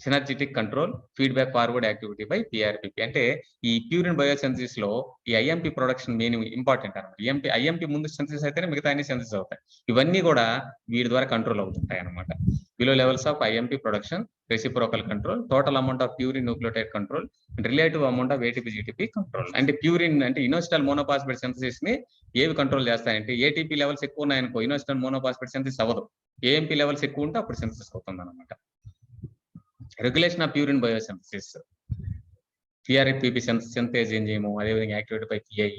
synergistic control feedback forward activity by PRPP. అంటే ఈ ప్యూరిన్ బయోసింథసిస్ లో ఈ IMP ప్రొడక్షన్ మెయిన్ ఇంపార్టెంట్ అనమాట. IMP ముందు సింథసిస్ అయితేనే మిగతా అన్ని సింథసిస్ అవుతాయి. ఇవన్నీ కూడా వీటి ద్వారా కంట్రోల్ అవుతుంటాయి అనమాట. Below levels of IMP production, reciprocal control, total amount of purine nucleotide control, relative amount of ATP, GTP control. అంటే ప్యూరిన్ అంటే ఇనోసిటల్ మోనోపాస్పేట్ సింథసిస్ ని ఏవి కంట్రోల్ చేస్తాయంటే ATP లెవెల్స్ ఎక్కువ ఉన్నాయనుకో ఇనోసిటల్ మోనోపాస్పేట్ సింథసిస్ అవ్వదు. AMP లెవెల్స్ ఎక్కువ ఉంటే అప్పుడు సింథసిస్ అవుతుంది అనమాట. Regulation of purine biosynthesis. PRPP synthase enzyme అదేవిధంగా activated by PI,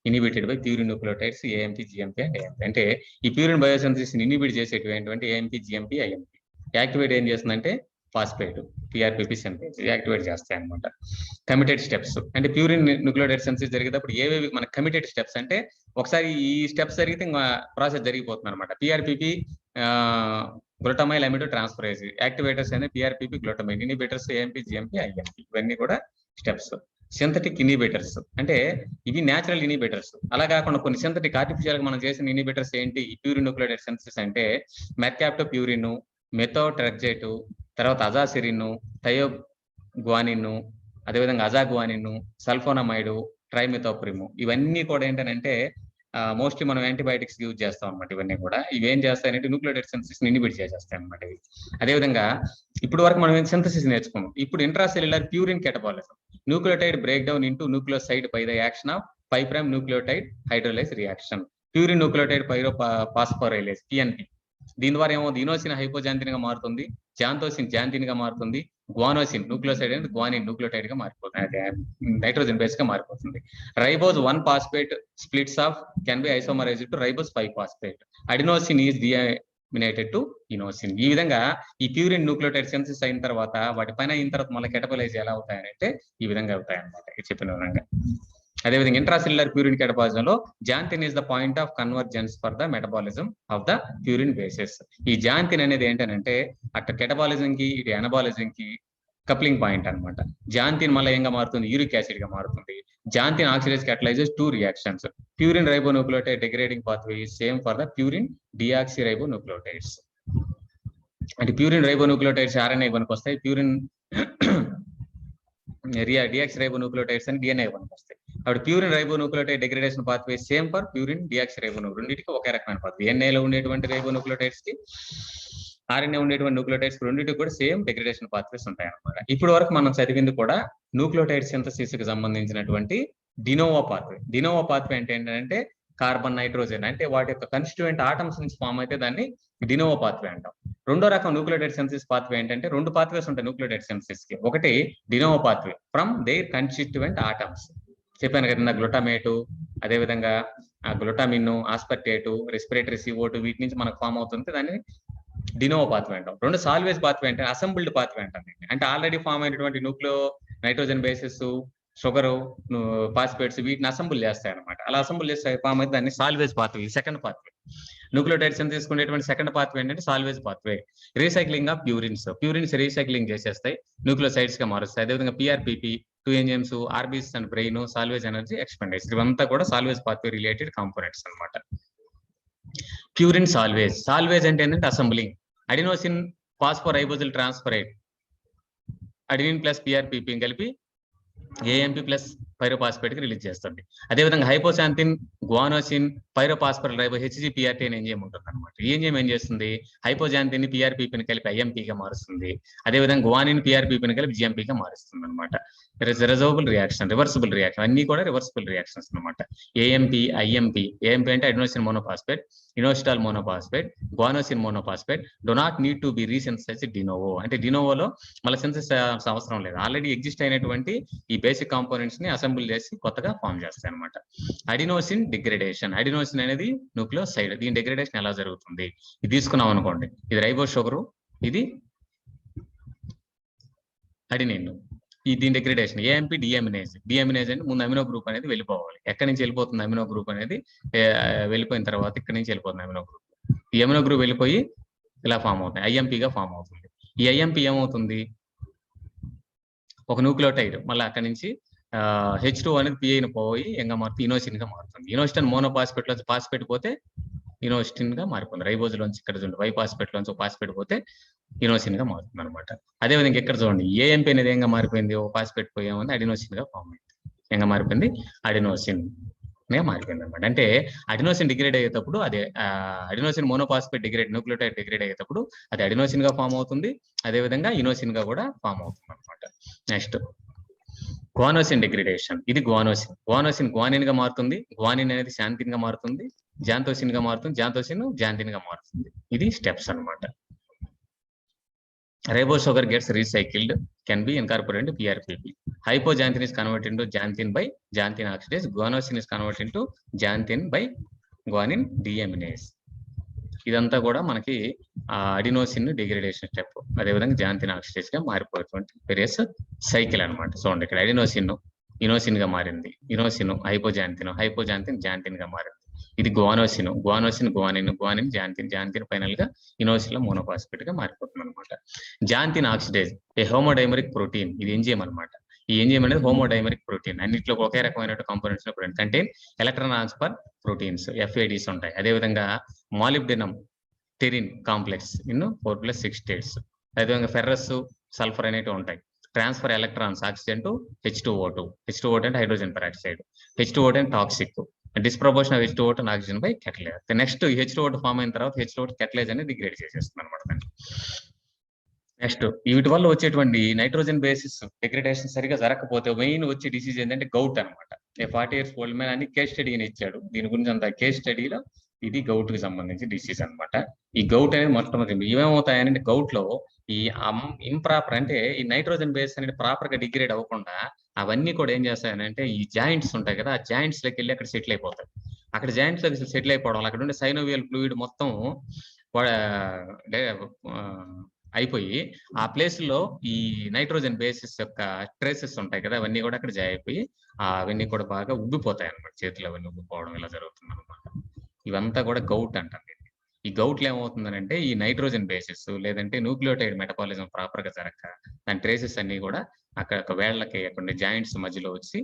inhibited by purine nucleotides AMP, GMP and AMP. అంటే ఈ ప్యూరిన్ బయోసింథసిస్ ఇనిబిట్ చేసేటువంటి AMP, GMP, IMP. యాక్టివేట్ ఏం చేస్తుందంటే ఫాస్ఫేట్ పిఆర్పిపి సింథేజ్ యాక్టివేట్ చేస్తాయి అనమాట. కమిటెడ్ స్టెప్స్ అంటే ప్యూరిన్ న్యూక్లియోటైడ్ సింథసిస్ జరిగేటప్పుడు ఏవేవి మన కమిటెడ్ స్టెప్స్ అంటే ఒకసారి ఈ స్టెప్స్ జరిగితే ఇంకా ప్రాసెస్ జరిగిపోతుంది అనమాట. పిఆర్పిపి గ్లూటమైల్ అమిడో ట్రాన్స్ఫరేజ్ యాక్టివేటర్స్ అనేది PRPP glutamine inhibitors AMP GMP IMP ఇవన్నీ కూడా స్టెప్స్. సింథటిక్ ఇనిబిటర్స్ అంటే ఇవి న్యాచురల్ ఇనిబిటర్స్. అలా కాకుండా కొన్ని సింథటిక్ ఆర్టిఫిషియల్ గా మనం చేసిన ఇనిబిటర్స్ ఏంటి ఈ ప్యూరిన్ న్యూక్లియోటైడ్ సింథసిస్ అంటే మెర్కాప్టో ప్యూరిన్, మెథోట్రెక్జేట్, తర్వాత అజాసిరిన్, థయోగ్వానిన్, అదేవిధంగా అజాగ్వానిన్, సల్ఫోనమైడ్, ట్రైమిథోప్రిమ్ ఇవన్నీ కూడా ఏంటంటే మోస్ట్లీ మనం యాంటీబయాటిక్స్ యూజ్ చేస్తాం అనమాట. ఇవన్నీ కూడా ఇవేం చేస్తాయంటే న్యూక్లియోటైడ్ సింథసిస్ ఇనిబిట్ చేసేస్తాయి అనమాట. అదేవిధంగా ఇప్పుడు వరకు మనం సింథసిస్ నేర్చుకున్నాం. ఇప్పుడు intracellular purine catabolism nucleotide break down into nucleoside by the action of 5' nucleotide hydrolyse reaction purine nucleotide pyrophosphorylase PNP. దీని ద్వారా ఏమో ఇనోసిన్ హైపోజాంతిన్ గా మారుతుంది, జాంతోసిన్ జాంతిన్ గా మారుతుంది, గ్వానోసిన్ న్యూక్లియోసైడ్ అనేది గ్వానిన్ న్యూక్లియోటైడ్ గా మారిపోతుంది, నైట్రోజన్ బేస్ గా మారిపోతుంది. Ribose 1 phosphate splits off can be isomerised to ribose 5 phosphate. Adenosine is deaminated to inosine. ఈ విధంగా ఈ ప్యూరిన్ న్యూక్లియోటైడ్ సింథసిస్ అయిన తర్వాత వాటిపైన అయిన తర్వాత మళ్ళీ కెటబలైజ్ ఎలా అవుతాయంటే ఈ విధంగా అవుతాయి అన్నమాట చెప్పిన విధంగా. అదేవిధంగా ఇంట్రాసెల్యులర్ ప్యూరిన్ కెటబాలిజం లో xanthine is the point of convergence for the metabolism of the purine bases. ఈ జాంతిన్ అనేది ఏంటంటే అటు కెటబాలిజం కి ఇటు ఎనబాలిజం కి కప్లింగ్ పాయింట్ అనమాట. జాంతిన్ మళ్ళీ ఏంగా మారుతుంది, యూరిక్ యాసిడ్ గా మారుతుంది. Xanthine oxidise catalyzes 2 reactions. Purine ribonucleotide degrading pathway is same for the purine deoxyribonucleotides. అంటే ప్యూరిన్ రైబోన్యూక్లియోటైడ్స్ RNA వరకు వస్తాయి, ప్యూరిన్ డియాక్సిరైబోన్యూక్లియోటైడ్స్ అని DNA వరకు వస్తాయి. అప్పుడు purine ribonucleotide degradation pathway same for purine deoxyribonucleotide. రెండింటికి ఒకే రకమైన పాత్వే. NA లో ఉండేటువంటి రైబోన్యూక్లియోటైడ్స్ కి RNA ఉండేటువంటి న్యూక్లియోటైడ్స్ రెండింటికి కూడా సేమ్ డిగ్రేడేషన్ పాత్వేస్ ఉంటాయి అన్నమాట. ఇప్పటి వరకు మనం చదివింది కూడా న్యూక్లియోటైడ్ సింథసిస్ కి సంబంధించినటువంటి డినోవో పాత్వే. డినోవో పాత్వే అంటే ఏంటంటే కార్బన్, నైట్రోజన్ అంటే వాటి యొక్క కన్స్టిట్యూయెంట్ ఆటమ్స్ నుంచి ఫామ్ అయితే దాన్ని డినోవో పాత్వే అంటాం. రెండో రకం న్యూక్లియోటైడ్ సింథసిస్ పాత్వే ఏంటంటే రెండు పాత్వేస్ ఉంటాయి న్యూక్లియోటైడ్ సింథసిస్ కి. ఒకటి de novo pathway from their constituent atoms. చెప్పాను కదా గ్లూటామేటు, అదేవిధంగా గ్లూటామిన్, ఆస్పర్టేటు, రెస్పిరేటరీ CO2 వీటి నుంచి మనకు ఫామ్ అవుతుంది, దాన్ని డినోవో పాత్వే అంటాం. రెండు సాల్వేజ్ పాత్వే అంటే అసెంబుల్డ్ పాత్వే అంటాం. అంటే ఆల్రెడీ ఫామ్ అయినటువంటి Nucleo nitrogen bases, sugar, phosphates వీటిని అసెంబుల్ చేస్తాయి అనమాట. అలా అసెంబుల్ చేస్తే ఫామ్ అయితే దాన్ని salvage pathway, second pathway. Nucleotide synthesis తీసుకునేటువంటి సెకండ్ పాత్వే ఏంటంటే salvage pathway. Recycling of purines recycling చేసేస్తాయి, న్యూక్లియోసైడ్స్ గా మారుస్తాయి. అదేవిధంగా PRPP 2 enzymes, RBCs and brain, salvage energy expenditure ఇవంతా కూడా సాల్వేజ్ పాత్వే రిలేటెడ్ కాంపోనెంట్స్ అనమాట. ప్యూరిన్ సాల్వేజ్ అంటే ఏంటంటే assembling. Adenosine phosphoribosyl transferase adenine plus PRPP కలిపి AMP ప్లస్ పైరోపాస్పేట్ కి రిలీజ్ చేస్తుంది. అదేవిధంగా hypoxanthine, guanosine, pyrophosphoryl ribo HGPRT అనే ఎంజైమ్ ఉంటుంది అనమాట. ఈ ఎంజైమ్ ఏం చేస్తుంది, హైపోజాంతిన్ PRPP ని కలిపి IMP గా మారుస్తుంది. అదేవిధంగా గ్వానిన్ PRPP ని కలిపి GMP గా మారుస్తుంది అనమాట. రివర్సిబుల్ రియాక్షన్ అన్ని కూడా రివర్సిబుల్ రియాక్షన్స్ అనమాట. AMP, IMP. AMP అంటే adenosine monophosphate, inositol monophosphate, guanosine monophosphate do not need to be resynthesised de novo. అంటే డినోవోలో మళ్ళీ సింథసిస్ అవసరం లేదు, ఆల్రెడీ ఎగ్జిస్ట్ అయినటువంటి ఈ బేసిక్ కాంపోనెంట్స్ ని అసెంబుల్ చేసి కొత్తగా ఫామ్ చేస్తాయి అనమాట. Adenosine degradation. అడినోసిన్ అనేది న్యూక్లియోసైడ్, దీని డిగ్రేడేషన్ ఎలా జరుగుతుంది, ఇది తీసుకున్నాం అనుకోండి, ఇది రైబో షుగర్, ఇది అడినిన్. ఈ దీని డిగ్రేడేషన్ AMP డిఎమినేజ్ అంటే ముందు అమినో గ్రూప్ అనేది వెళ్ళిపోవాలి. ఎక్కడి నుంచి వెళ్ళిపోతుంది అమినో గ్రూప్ అనేది, వెళ్ళిపోయిన తర్వాత ఇక్కడి నుంచి వెళ్ళిపోతుంది అమినో గ్రూప్. ఈ అమినో గ్రూప్ వెళ్ళిపోయి ఇలా ఫామ్ అవుతుంది, IMP గా ఫామ్ అవుతుంది. ఈ IMP ఏమవుతుంది, ఒక న్యూక్లియోటైడ్ మళ్ళీ అక్కడి నుంచి H2 అనేది PI ని పోయి ఎంగా మారుతుంది, ఇనోసిన్ గా మారుతుంది. ఇనోసిన్ మోనోపాస్పేట్ లోంచి పాస్పేట్ పోతే ఇనోసిన్ గా మారిపోతుంది. రైబోజ్ లోంచి ఇక్కడ చూడండి వైపాస్పేట్ లోంచి పాస్పేట్ పోతే ఇనోసిన్ గా మారుతుంది అనమాట. అదేవిధంగా ఇక్కడ చూడండి AMP అనేది ఏంగా మారిపోయింది, ఓ పాస్పేట్ పోయామని అడినోసిన్ గా ఫామ్ అయింది, ఏంగా మారిపోయింది, అడినోసిన్ గా మారిపోయింది అనమాట. అంటే అడినోసిన్ డిగ్రేడ్ అయ్యేటప్పుడు అదే అడినోసిన్ మోనోపాస్పేట్ న్యూక్లియోటైడ్ డిగ్రేడ్ అయ్యేటప్పుడు అది అడినోసిన్ గా ఫామ్ అవుతుంది, అదేవిధంగా ఇనోసిన్ గా కూడా ఫామ్ అవుతుంది అనమాట. Next guanosine degradation. ఇది గ్వానోసిన్ గ్వానిన్ గా మారుతుంది, గ్వానిన్ అనేది శాంతిన్ గా మారుతుంది, జాంతోసిన్ గా మారుతుంది, జాంతోసిన్ జాంతిన్ గా మారుతుంది. ఇది స్టెప్స్ అనమాట. Ribose sugar gets recycled, can be incorporated into PRPP. Hypoxanthine is converted into xanthine by xanthine oxidase. Guanosine is converted into xanthine by guanine deaminase. ఇదంతా కూడా మనకి అడినోసిన్ డిగ్రేడేషన్ స్టెప్, అదేవిధంగా జాంతిన్ ఆక్సిడేజ్ గా మారిపోయేటువంటి వేరియస్ సైకిల్ అనమాట. చూడండి ఇక్కడ అడినోసిన్ ఇనోసిన్ గా మారింది, ఇనోసిన్ హైపోజాంతిన్, హైపోజాంతిన్ జాంతిన్ గా మారింది. ఇది guanosine, guanosine guanine, guanine xanthine, xanthine final గా ఇనోసిన్ లో మోనోఫాస్ఫేట్ గా మారిపోతుంది అనమాట. Xanthine oxidase a homodimeric protein, ఇది ఎంజైమ్ అనమాట. ఈ ఎంజైమ్ అనేది హోమోడైమరిక్ ప్రోటీన్, అన్నింటిలో ఒకే రకమైన components contain electron transfer proteins FADs ఉంటాయి. అదేవిధంగా molybdenum pterin complex in 4+6 states, అదేవిధంగా ఫెర్రస్ సల్ఫర్ అనేవి ఉంటాయి. Transfer electrons oxygen to H2O2, H2O2 అంటే హైడ్రోజన్ పెరాక్సైడ్, H2O2 అంటే toxic, disproportion of H2O2 and oxygen by catalase. Next H2O2 form అయిన తర్వాత H2O2 కెటలేజ్ అనేది డిగ్రేడ్ చేసేస్తుంది అనమాట. నెక్స్ట్ వీటి వల్ల వచ్చేటువంటి నైట్రోజన్ బేసిస్ డిగ్రేడేషన్ సరిగా జరగకపోతే మెయిన్ వచ్చే డిసీజ్ ఏంటంటే గౌట్ అనమాట. 40 years ఓల్డ్ మ్యాన్ అని కేస్ స్టడీ అని ఇచ్చాడు, దీని గురించి అంత కేస్ స్టడీలో ఇది గౌట్ కి సంబంధించి డిసీజ్ అనమాట. ఈ గౌట్ అనేది మొట్టమొదటి ఏమేమవుతాయనంటే గౌట్ లో ఈ ఇంప్రాపర్ అంటే ఈ నైట్రోజన్ బేస్ అనేది ప్రాపర్ గా డిగ్రేడ్ అవ్వకుండా అవన్నీ కూడా ఏం చేస్తాయనంటే ఈ జాయింట్స్ ఉంటాయి కదా, ఆ జాయింట్స్ లోకి వెళ్ళి అక్కడ సెటిల్ అయిపోతాయి. అక్కడ జాయింట్స్ లోకి సెటిల్ అయిపోవడం వల్ల అక్కడ ఉండే సైనోవియల్ ఫ్లూయిడ్ మొత్తం అయిపోయి ఆ ప్లేస్ లో ఈ నైట్రోజన్ బేసిస్ యొక్క ట్రేసెస్ ఉంటాయి కదా, అవన్నీ కూడా అక్కడ జాయి అయిపోయి అవన్నీ కూడా బాగా ఉబ్బిపోతాయి అనమాట. చేతులు అవన్నీ ఉబ్బిపోవడం ఇలా జరుగుతుంది అనమాట. ఇవంతా కూడా గౌట్ అంటుంది. ఈ గౌట్ లో ఏమవుతుందంటే ఈ నైట్రోజన్ బేసిస్ లేదంటే న్యూక్లియోటైడ్ మెటబాలిజం ప్రాపర్ గా జరగక దాని ట్రేసెస్ అన్ని కూడా అక్కడ వేళ్లకి అక్కడ జాయింట్స్ మధ్యలో వచ్చి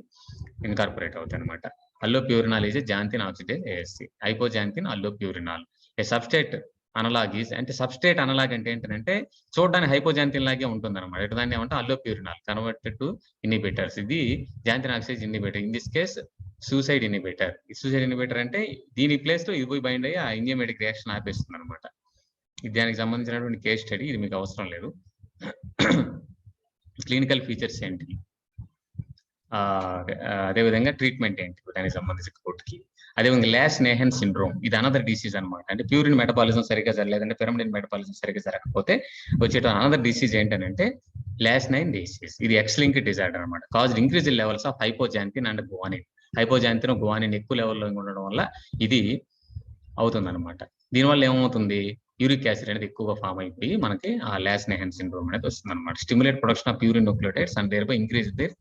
ఇన్కార్పొరేట్ అవుతాయి అనమాట. Allopurinol is xanthine oxidase ASC, hypoxanthine allopurinol a substrate analogue is, అంటే సబ్స్టేట్ అనలాగ్ అంటే ఏంటంటే చూడడానికి హైపోజాంతిన్ లాగే ఉంటుంది అనమాట. ఇటు దాన్ని ఏమంటే అల్లోప్యూరినాల్ కన్వర్టెడ్ టు ఇన్హిబిటర్స్, ఇది xanthine oxidase inhibitor, in this case suicide inhibitor. ఈ సూసైడ్ ఇన్హిబిటర్ అంటే దీని ప్లేస్ లో ఇది పోయి బైండ్ అయ్యి ఆ ఎంజైమాటిక్ రియాక్షన్ ఆపేస్తుంది అనమాట. దానికి సంబంధించినటువంటి కేస్ స్టడీ, ఇది మీకు అవసరం లేదు. క్లినికల్ ఫీచర్స్ ఏంటి, అదేవిధంగా ట్రీట్మెంట్ ఏంటి దానికి సంబంధించి కోర్టుకి. అదేవిధంగా లాస్ నేహన్ సిండ్రోమ్, ఇది అనదర్ డిసీజ్ అనమాట. అంటే ప్యూరిన్ మెటబాలిజం సరిగ్గా జరగలేదంటే పిరమిడిన్ మెటబాలిజం సరిగ్గా జరగకపోతే వచ్చేట అనదర్ డిసీజ్ ఏంటంటే లాస్ నైన్ డిసీజ్. ఇది ఎక్స్ లింక్ డిజార్డర్ అనమాట. Cause increase levels of hypoxanthine and guanine, hypoxanthine guanine ఎక్కువ లెవెల్లో ఉండడం వల్ల ఇది అవుతుంది అనమాట. దీనివల్ల ఏమవుతుంది, యూరిక్ యాసిడ్ అనేది ఎక్కువగా ఫామ్ అయిపోయి మనకి ఆ లాస్ నేహన్ సిండ్రోమ్ అనేది వస్తుంది అనమాట. Stimulate production of purine nucleotides and their by increase their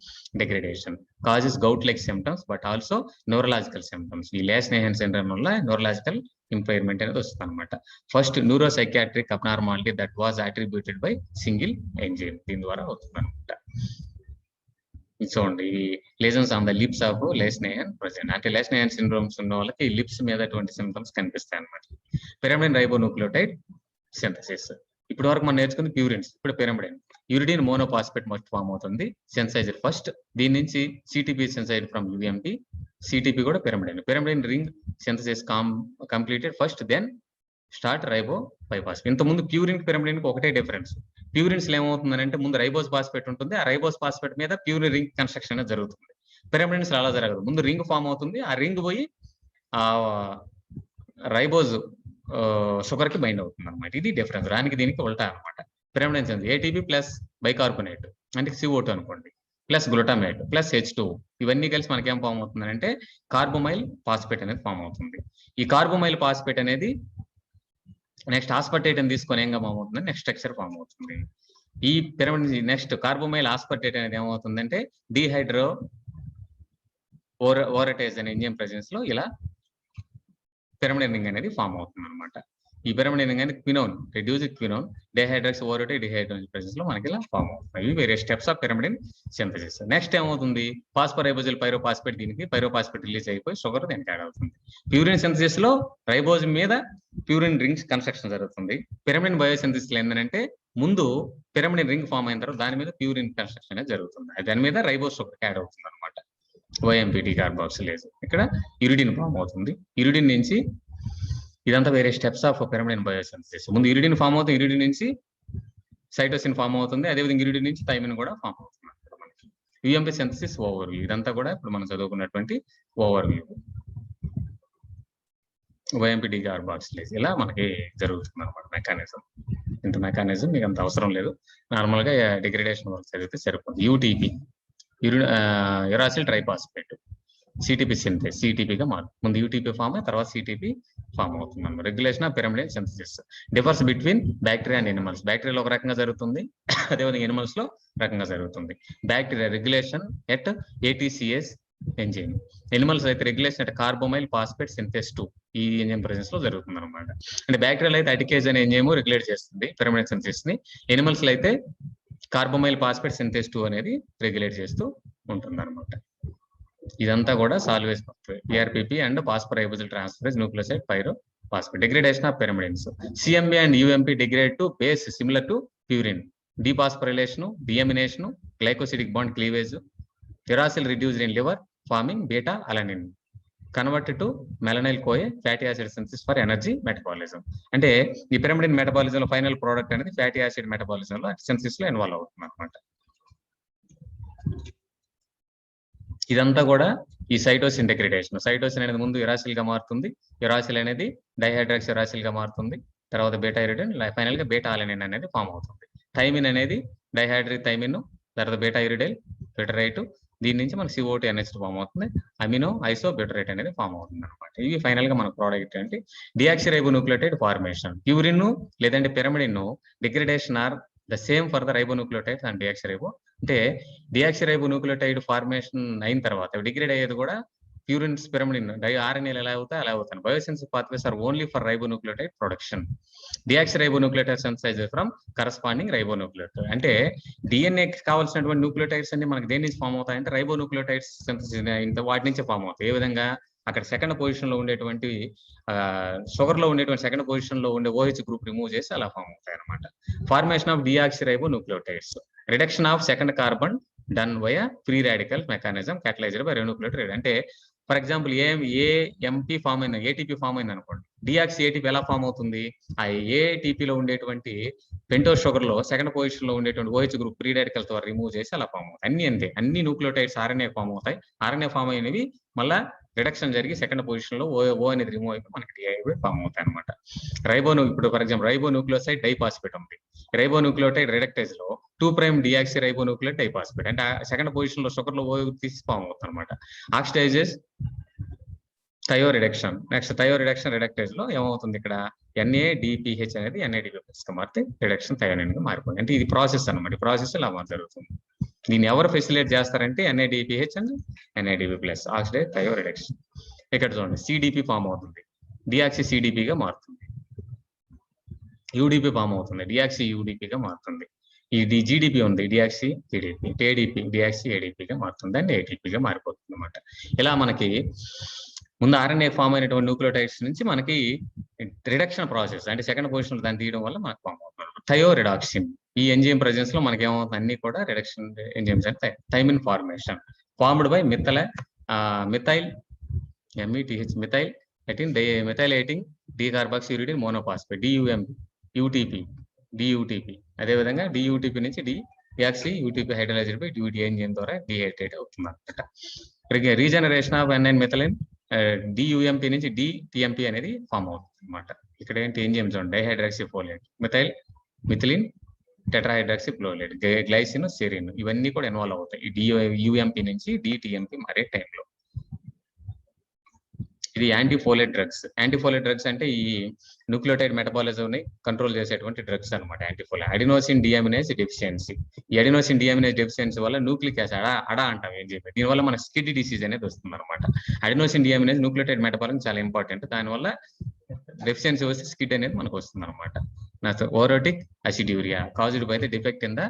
degradation, causes gout like symptoms but also neurological symptoms. ఈ లాస్ నేహన్ సిండ్రోమ్ వల్ల న్యూరలాజికల్ ఇంపైర్మెంట్ అనేది వస్తుంది అనమాట. First neuropsychiatric abnormality that was attributed by single enzyme, దీని ద్వారా అవుతుంది అనమాట. చూడండి lesions on the lips of Lesch Nyhan present, అంటే లాస్ నేహన్ సిండ్రోమ్స్ ఉన్న వాళ్ళకి లిప్స్ మీద అటువంటి సిమ్టమ్స్ కనిపిస్తాయి అనమాట. పిరమిడిన్ రైబోన్యూక్లియోటైడ్ సింథసిస్, ఇప్పటి వరకు మనం నేర్చుకుంది ప్యూరిన్స్, ఇప్పుడు pyrimidine. Uridine monophosphate must form అవుతుంది, సెన్సైజర్ ఫస్ట్, దీని నుంచి CTP synthesiser from UMP, CTP కూడా pyrimidine. Pyrimidine ring synthesis completed first, then start ribo bypass. ఇంతకుముందు ప్యూరిన్ పిరమిడిన్ ఒకటే డిఫరెన్స్. ప్యూరిన్స్ లో ఏమవుతుందంటే ముందు రైబోస్ ఫాస్ఫేట్ ఉంటుంది, ఆ రైబోస్ ఫాస్ఫేట్ మీద ప్యూరిన్ రింగ్ కన్స్ట్రక్షన్ అనేది జరుగుతుంది. పిరమిడిన్స్ అలా జరగదు, ముందు రింగ్ ఫామ్ అవుతుంది, ఆ రింగ్ పోయి ఆ రైబోజ్ షుగర్ కి బైండ్ అవుతుంది అనమాట. ఇది డిఫరెన్స్, దానికి దీనికి ఉల్టా అనమాట. పిరమిడిన్స్ ఏటీపీ ప్లస్ బైకార్బోనేట్ అంటే CO2 అనుకోండి, ప్లస్ గ్లూటామేట్ ప్లస్ H2, ఇవన్నీ కలిసి మనకి ఏం ఫామ్ అవుతుందంటే కార్బోమైల్ ఫాస్ఫేట్ అనేది ఫామ్ అవుతుంది. ఈ కార్బోమైల్ ఫాస్ఫేట్ అనేది నెక్స్ట్ ఆస్పర్టేట్ అని తీసుకొని ఏం ఫామ్ అవుతుంది, నెక్స్ట్ స్ట్రక్చర్ ఫామ్ అవుతుంది. ఈ పిరమిడ్ నెక్స్ట్ కార్బోమైల్ ఆస్పర్టేట్ అనేది ఏమవుతుందంటే డిహైడ్రో ఓరటేజ్ అనే ఎంజైమ్ ప్రెజెన్స్ లో ఇలా పిరమిడ్ రింగ్ అనేది ఫామ్ అవుతుంది అనమాట. ఈ పిరమిడ్ రింగ్ అనేది క్వినోన్ రెడ్యూస్ క్వినోన్ డైహైడ్రక్స్ ఓరటేజ్ డిహైడ్రోజన్ ప్రెజెన్స్ లో మనకి ఇలా ఫామ్ అవుతుంది. ఇవి వేరే steps of pyramid synthesis. Next ఏమవుతుంది, ఫాస్ఫోరైబోజిల్ పైరోఫాస్ఫేట్, దీనికి పైరోఫాస్ఫేట్ రిలీజ్ అయిపోయి షుగర్ దీనికి యాడ్ అవుతుంది. ప్యూరిన్ సింథసిస్ లో రైబోజ్ మీద ప్యూరిన్ రింగ్స్ కన్స్ట్రక్షన్ జరుగుతుంది. పిరమిడ్ బయోసింథసిస్ లో ఏంటంటే ముందు పిరమిడ్ రింగ్ ఫామ్ అయిన తర్వాత దాని మీద ప్యూరిన్ కన్స్ట్రక్షన్ అనేది జరుగుతుంది, దాని మీద రైబోజ్ షుగర్ యాడ్ అవుతుంది అనమాట. OMPT కార్బాక్సిలేజ్, ఇక్కడ యూరిడిన్ ఫామ్ అవుతుంది. యూరిడిన్ నుంచి ఇదంతా వేరే స్టెప్స్ ఆఫ్ పిరమిడ్ బయోసింథసిస్. ముందు యూరిడిన్ ఫామ్ అవుతుంది, యూరిడిన్ నుంచి సైటోసిన్ ఫామ్ అవుతుంది, అదేవిధంగా యూరిడిన్ నుంచి థైమిన్ కూడా ఫామ్ అవుతుంది మనకి. UMP సింథసిస్ ఓవర్ వ్యూ, ఇదంతా కూడా ఇప్పుడు మనం చదువుకున్నటువంటి ఓవర్ వ్యూ. OMPT కార్బాక్సిలేజ్ ఇలా మనకి జరుగుతుంది అనమాట మెకానిజం. ఇంత మెకానిజం మీకు అంత అవసరం లేదు, నార్మల్ గా డిగ్రేడేషన్ వర్క్ చదివితే సరిపోతుంది. UTP uracil triphosphate, CTP synthase సిటీపీగా మారుతుంది. ముందు యూటీపీ ఫామ్ తర్వాత సిటీపీ ఫామ్ అవుతుంది అన్నమాట. Regulation of pyramidal synthesis differs between bacteria and animals. బ్యాక్టీరియాలో ఒక రకంగా జరుగుతుంది, అదేవిధంగా ఎనిమల్స్ లో రకంగా జరుగుతుంది. Bacteria regulation at ATCS enzyme, animals అయితే రెగ్యులేషన్ అంటే కార్బోమైల్ ఫాస్ఫేట్ సింథేస్ 2 ఈ ఎంజైమ్ ప్రెసెన్స్ లో జరుగుతుంది అనమాట. అంటే బ్యాక్టీరియల్ అయితే అటికేజ్ అనే ఎంజైమ్ రెగ్యులేట్ చేస్తుంది పిరమిడల్ సింథసిస్ ని, ఎనిమల్స్ లో అయితే కార్బోమైల్ ఫాస్ఫేట్ సింథేస్ 2 అనేది రెగ్యులేట్ చేస్తూ ఉంటుంది అనమాట. ఇదంతా కూడా salvage PRPP and phosphoribosyl transferase nucleoside pyrophosphate degradation of pyrimidines. CMB and UMP degrade to base similar to purine, dephosphorylation, deamination, glycosidic bond cleavage, uracil reduced in liver forming beta alanine, converted to malonyl CoA fatty acid synthesis for energy metabolism. అంటే ఈ పిరమిడిన్ మెటబాలిజం లో ఫైనల్ ప్రోడక్ట్ అనేది ఫ్యాటీ యాసిడ్ మెటబాలిజం లో సింథసిస్ లో ఇన్వాల్వ్ అవుతుంది అనమాట. ఇదంతా కూడా ఈ సైటోసిన్ డిగ్రేడేషన్. సైటోసిన్ అనేది ముందు యురాసిల్ గా మారుతుంది, యురాసిల్ అనేది డైహైడ్రాక్స్ యురాసిల్ గా మారుతుంది, తర్వాత బీటా యూరిడిన్, ఫైనల్ గా బీటా అలనిన్ అనేది ఫామ్ అవుతుంది. థైమిన్ అనేది డైహైడ్రి థైమిన్, తర్వాత బీటా యూరిడైల్ బ్యూటరైట్, దీని నుంచి మనకి CO2 NH2 ఫామ్ అవుతుంది, అమినో ఐసో బ్యూటరైట్ అనేది ఫామ్ అవుతుంది అనమాట. ఇవి ఫైనల్ గా మన ప్రోడక్ట్ అంటే డియాక్సిరైబోన్యూక్లియోటైడ్ ఫార్మేషన్. ప్యూరిన్ లేదంటే pyrimidine degradation are the same for the ribonucleotides and deoxyribo. అంటే డియాక్సిరైబోన్యూక్లియోటైడ్ ఫార్మేషన్ అయిన తర్వాత డిగ్రేడ్ అయ్యేది కూడా ప్యూరిన్స్ పిరమిడిన్ ఆర్ఎన్ఏలు ఎలా అవుతాయి అలా అవుతాయి. Biosensitive pathways are only for ribonucleotide production. Deoxyribonucleotide synthesise from corresponding ribonucleotide. అంటే డిఎన్ఏ కావాల్సినటువంటి న్యూక్లియోటైడ్స్ అన్ని మనకి దేని నుంచి ఫామ్ అవుతాయంటే రైబోన్యూక్లియోటైడ్స్ సింథసిస్ వాటి నుంచి ఫామ్ అవుతాయి. ఏ విధంగా అక్కడ సెకండ్ పొజిషన్ లో ఉండేటువంటి షుగర్ లో ఉండేటువంటి సెకండ్ పొజిషన్ లో ఉండే OH గ్రూప్ రిమూవ్ చేసి అలా ఫామ్ అవుతాయి అనమాట. Formation of deoxyribonucleotides, reduction of second carbon done via free radical mechanism catalysed by ribonucleotide. అంటే ఫర్ ఎగ్జాంపుల్ ఏఎంపీ ఫామ్ అయిన ఏటీపీ ఫామ్ అయింది అనుకోండి, డియాక్సి ఏటీపీ ఎలా ఫామ్ అవుతుంది? ఆ ఏటీపీలో ఉండేటువంటి పెంటోస్ షుగర్ లో సెకండ్ పొజిషన్ లో ఉండేటువంటి OH గ్రూప్ ఫ్రీ రాడికల్ ద్వారా రిమూవ్ చేసి అలా ఫామ్ అవుతాయి. అన్ని అంతే, అన్ని న్యూక్లియోటైడ్స్ ఆర్ఎన్ఏ ఫామ్ అవుతాయి. ఆర్ఎన్ఏ ఫామ్ అయినవి మళ్ళా రిడక్షన్ జరిగి సెకండ్ పొజిషన్ లో ఓ అనేది రిమూవ్ అయిపోయి మనకి డిఐ ఫామ్ అవుతాయి అనమాట. ఇప్పుడు ఫర్ ఎగ్జాంపుల్ రైబోన్యూక్లియోసైడ్ డైఫాస్ఫేట్ ఉంది, రైబోన్యూక్లియోటైడ్ రిడక్టేజ్ లో 2' డియాక్సి రైబోన్యూక్లియోటైడ్ డైఫాస్ఫేట్, అంటే సెకండ్ పొజిషన్ లో షుగర్ లో ఓ తీసి ఫామ్ అవుతుంది అనమాట. Oxidises thio reduction. Next thio reduction reductase లో ఏమవుతుంది, ఇక్కడ NADPH అనేది NADPH గా మారితే రిడక్షన్ థయోనిన్ గా మారిపోయింది. అంటే ఇది ప్రాసెస్ అనమాట. ఈ ప్రాసెస్ ఇలా జరుగుతుంది. దీన్ని ఎవరు ఫెసిలిటేట్ చేస్తారంటే NADPH and NADP+ oxidise thio reduction. ఇక్కడ చూడండి సిడిపి ఫామ్ అవుతుంది, డియాక్సి సిడిపిగా మారుతుంది, యూడిపి ఫామ్ అవుతుంది, డియాక్సి యూడిపిగా మారుతుంది. ఇది జీడిపి ఉంది, డియాక్సి జీడిపి, ఏడిపి డియాక్సి ఏడిపిగా మారుతుంది అండ్ ఏటీపీగా మారిపోతుంది అనమాట. ఇలా మనకి ముందు ఆర్ఎన్ఏ ఫామ్ అయినటువంటి న్యూక్లియోటైడ్స్ నుంచి మనకి రిడక్షన్ ప్రాసెస్ అంటే సెకండ్ పొజిషన్ దాన్ని తీయడం వల్ల మనకు ఫామ్ అవుతుంది థయో రిడాక్సిన్. ఈ ఎంజైమ్ ప్రెజెన్స్ లో మనకి ఏమవుతుంది, అన్ని కూడా రిడక్షన్ ఎంజైమ్స్ అంటే thymine formation formed by methyl METH methyl methylating decarboxyuridine monophosphate dUTP. అదేవిధంగా డియూటీపీ నుంచి deoxy UTP hydrolysed by duty enzyme ద్వారా డిహైడ్రేట్ అవుతుంది అనమాట. రీజనరేషన్ ఆఫ్ N9 మెథలిన్ డియుఎంపి నుంచి డిటిఎంపి అనేది ఫామ్ అవుతుంది అనమాట. ఇక్కడ ఏంటి enzymes dihydroxy folate, methylene tetrahydroxy folate, glycine, serine ఇవన్నీ కూడా ఇన్వాల్వ్ అవుతాయి ఈ డియుఎంపి నుంచి డిటిఎంపి మారే టైంలో. ఇది యాంటీఫోలేట్ డ్రగ్స్. యాంటీఫోలేట్ డ్రగ్స్ అంటే ఈ న్యూక్లియోటైడ్ మెటబాలిజం ని కంట్రోల్ చేసేటువంటి డ్రగ్స్ అనమాట. యాంటీఫోలేట్ అడినోసిన్ డియామినేజ్ డెఫిషియన్సీ. ఈ అడినోసిన్ డియామినేజ్ డెఫిషియన్సీ వల్ల న్యూక్లిక్ యాసిడ్ అడా అంటాం ఏం చెప్పి, దీనివల్ల మనకి స్కిడ్ డిసీజ్ అనేది వస్తుంది అనమాట. అడినోసిన్ డియామినేజ్ న్యూక్లియోటైడ్ మెటబాలిజం చాలా ఇంపార్టెంట్, దానివల్ల డెఫిషియన్సీ వస్తే స్కిడ్ అనేది మనకు వస్తుంది అనమాట. ఓరోటిక్ అసిడ్యూరియా caused by the defect in the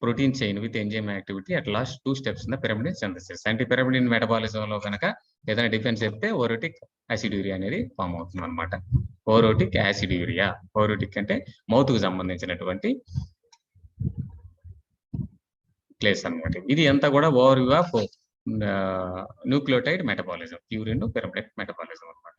protein chain with enzyme activity at last 2 steps in the pyrimidine synthesis. అంటే pyrimidine మెటబాలిజం లో కనుక ఏదైనా డిఫెన్స్ చెప్తే ఓరోటిక్ యాసిడ్యూరియా అనేది ఫామ్ అవుతుంది అనమాట. ఓరోటిక్ యాసిడ్యూరియా, ఓరోటిక్ అంటే మౌత్ కు సంబంధించినటువంటి ప్లేస్ అనమాట. ఇది అంతా కూడా over view of nucleotide metabolism, purine pyramid metabolism అనమాట.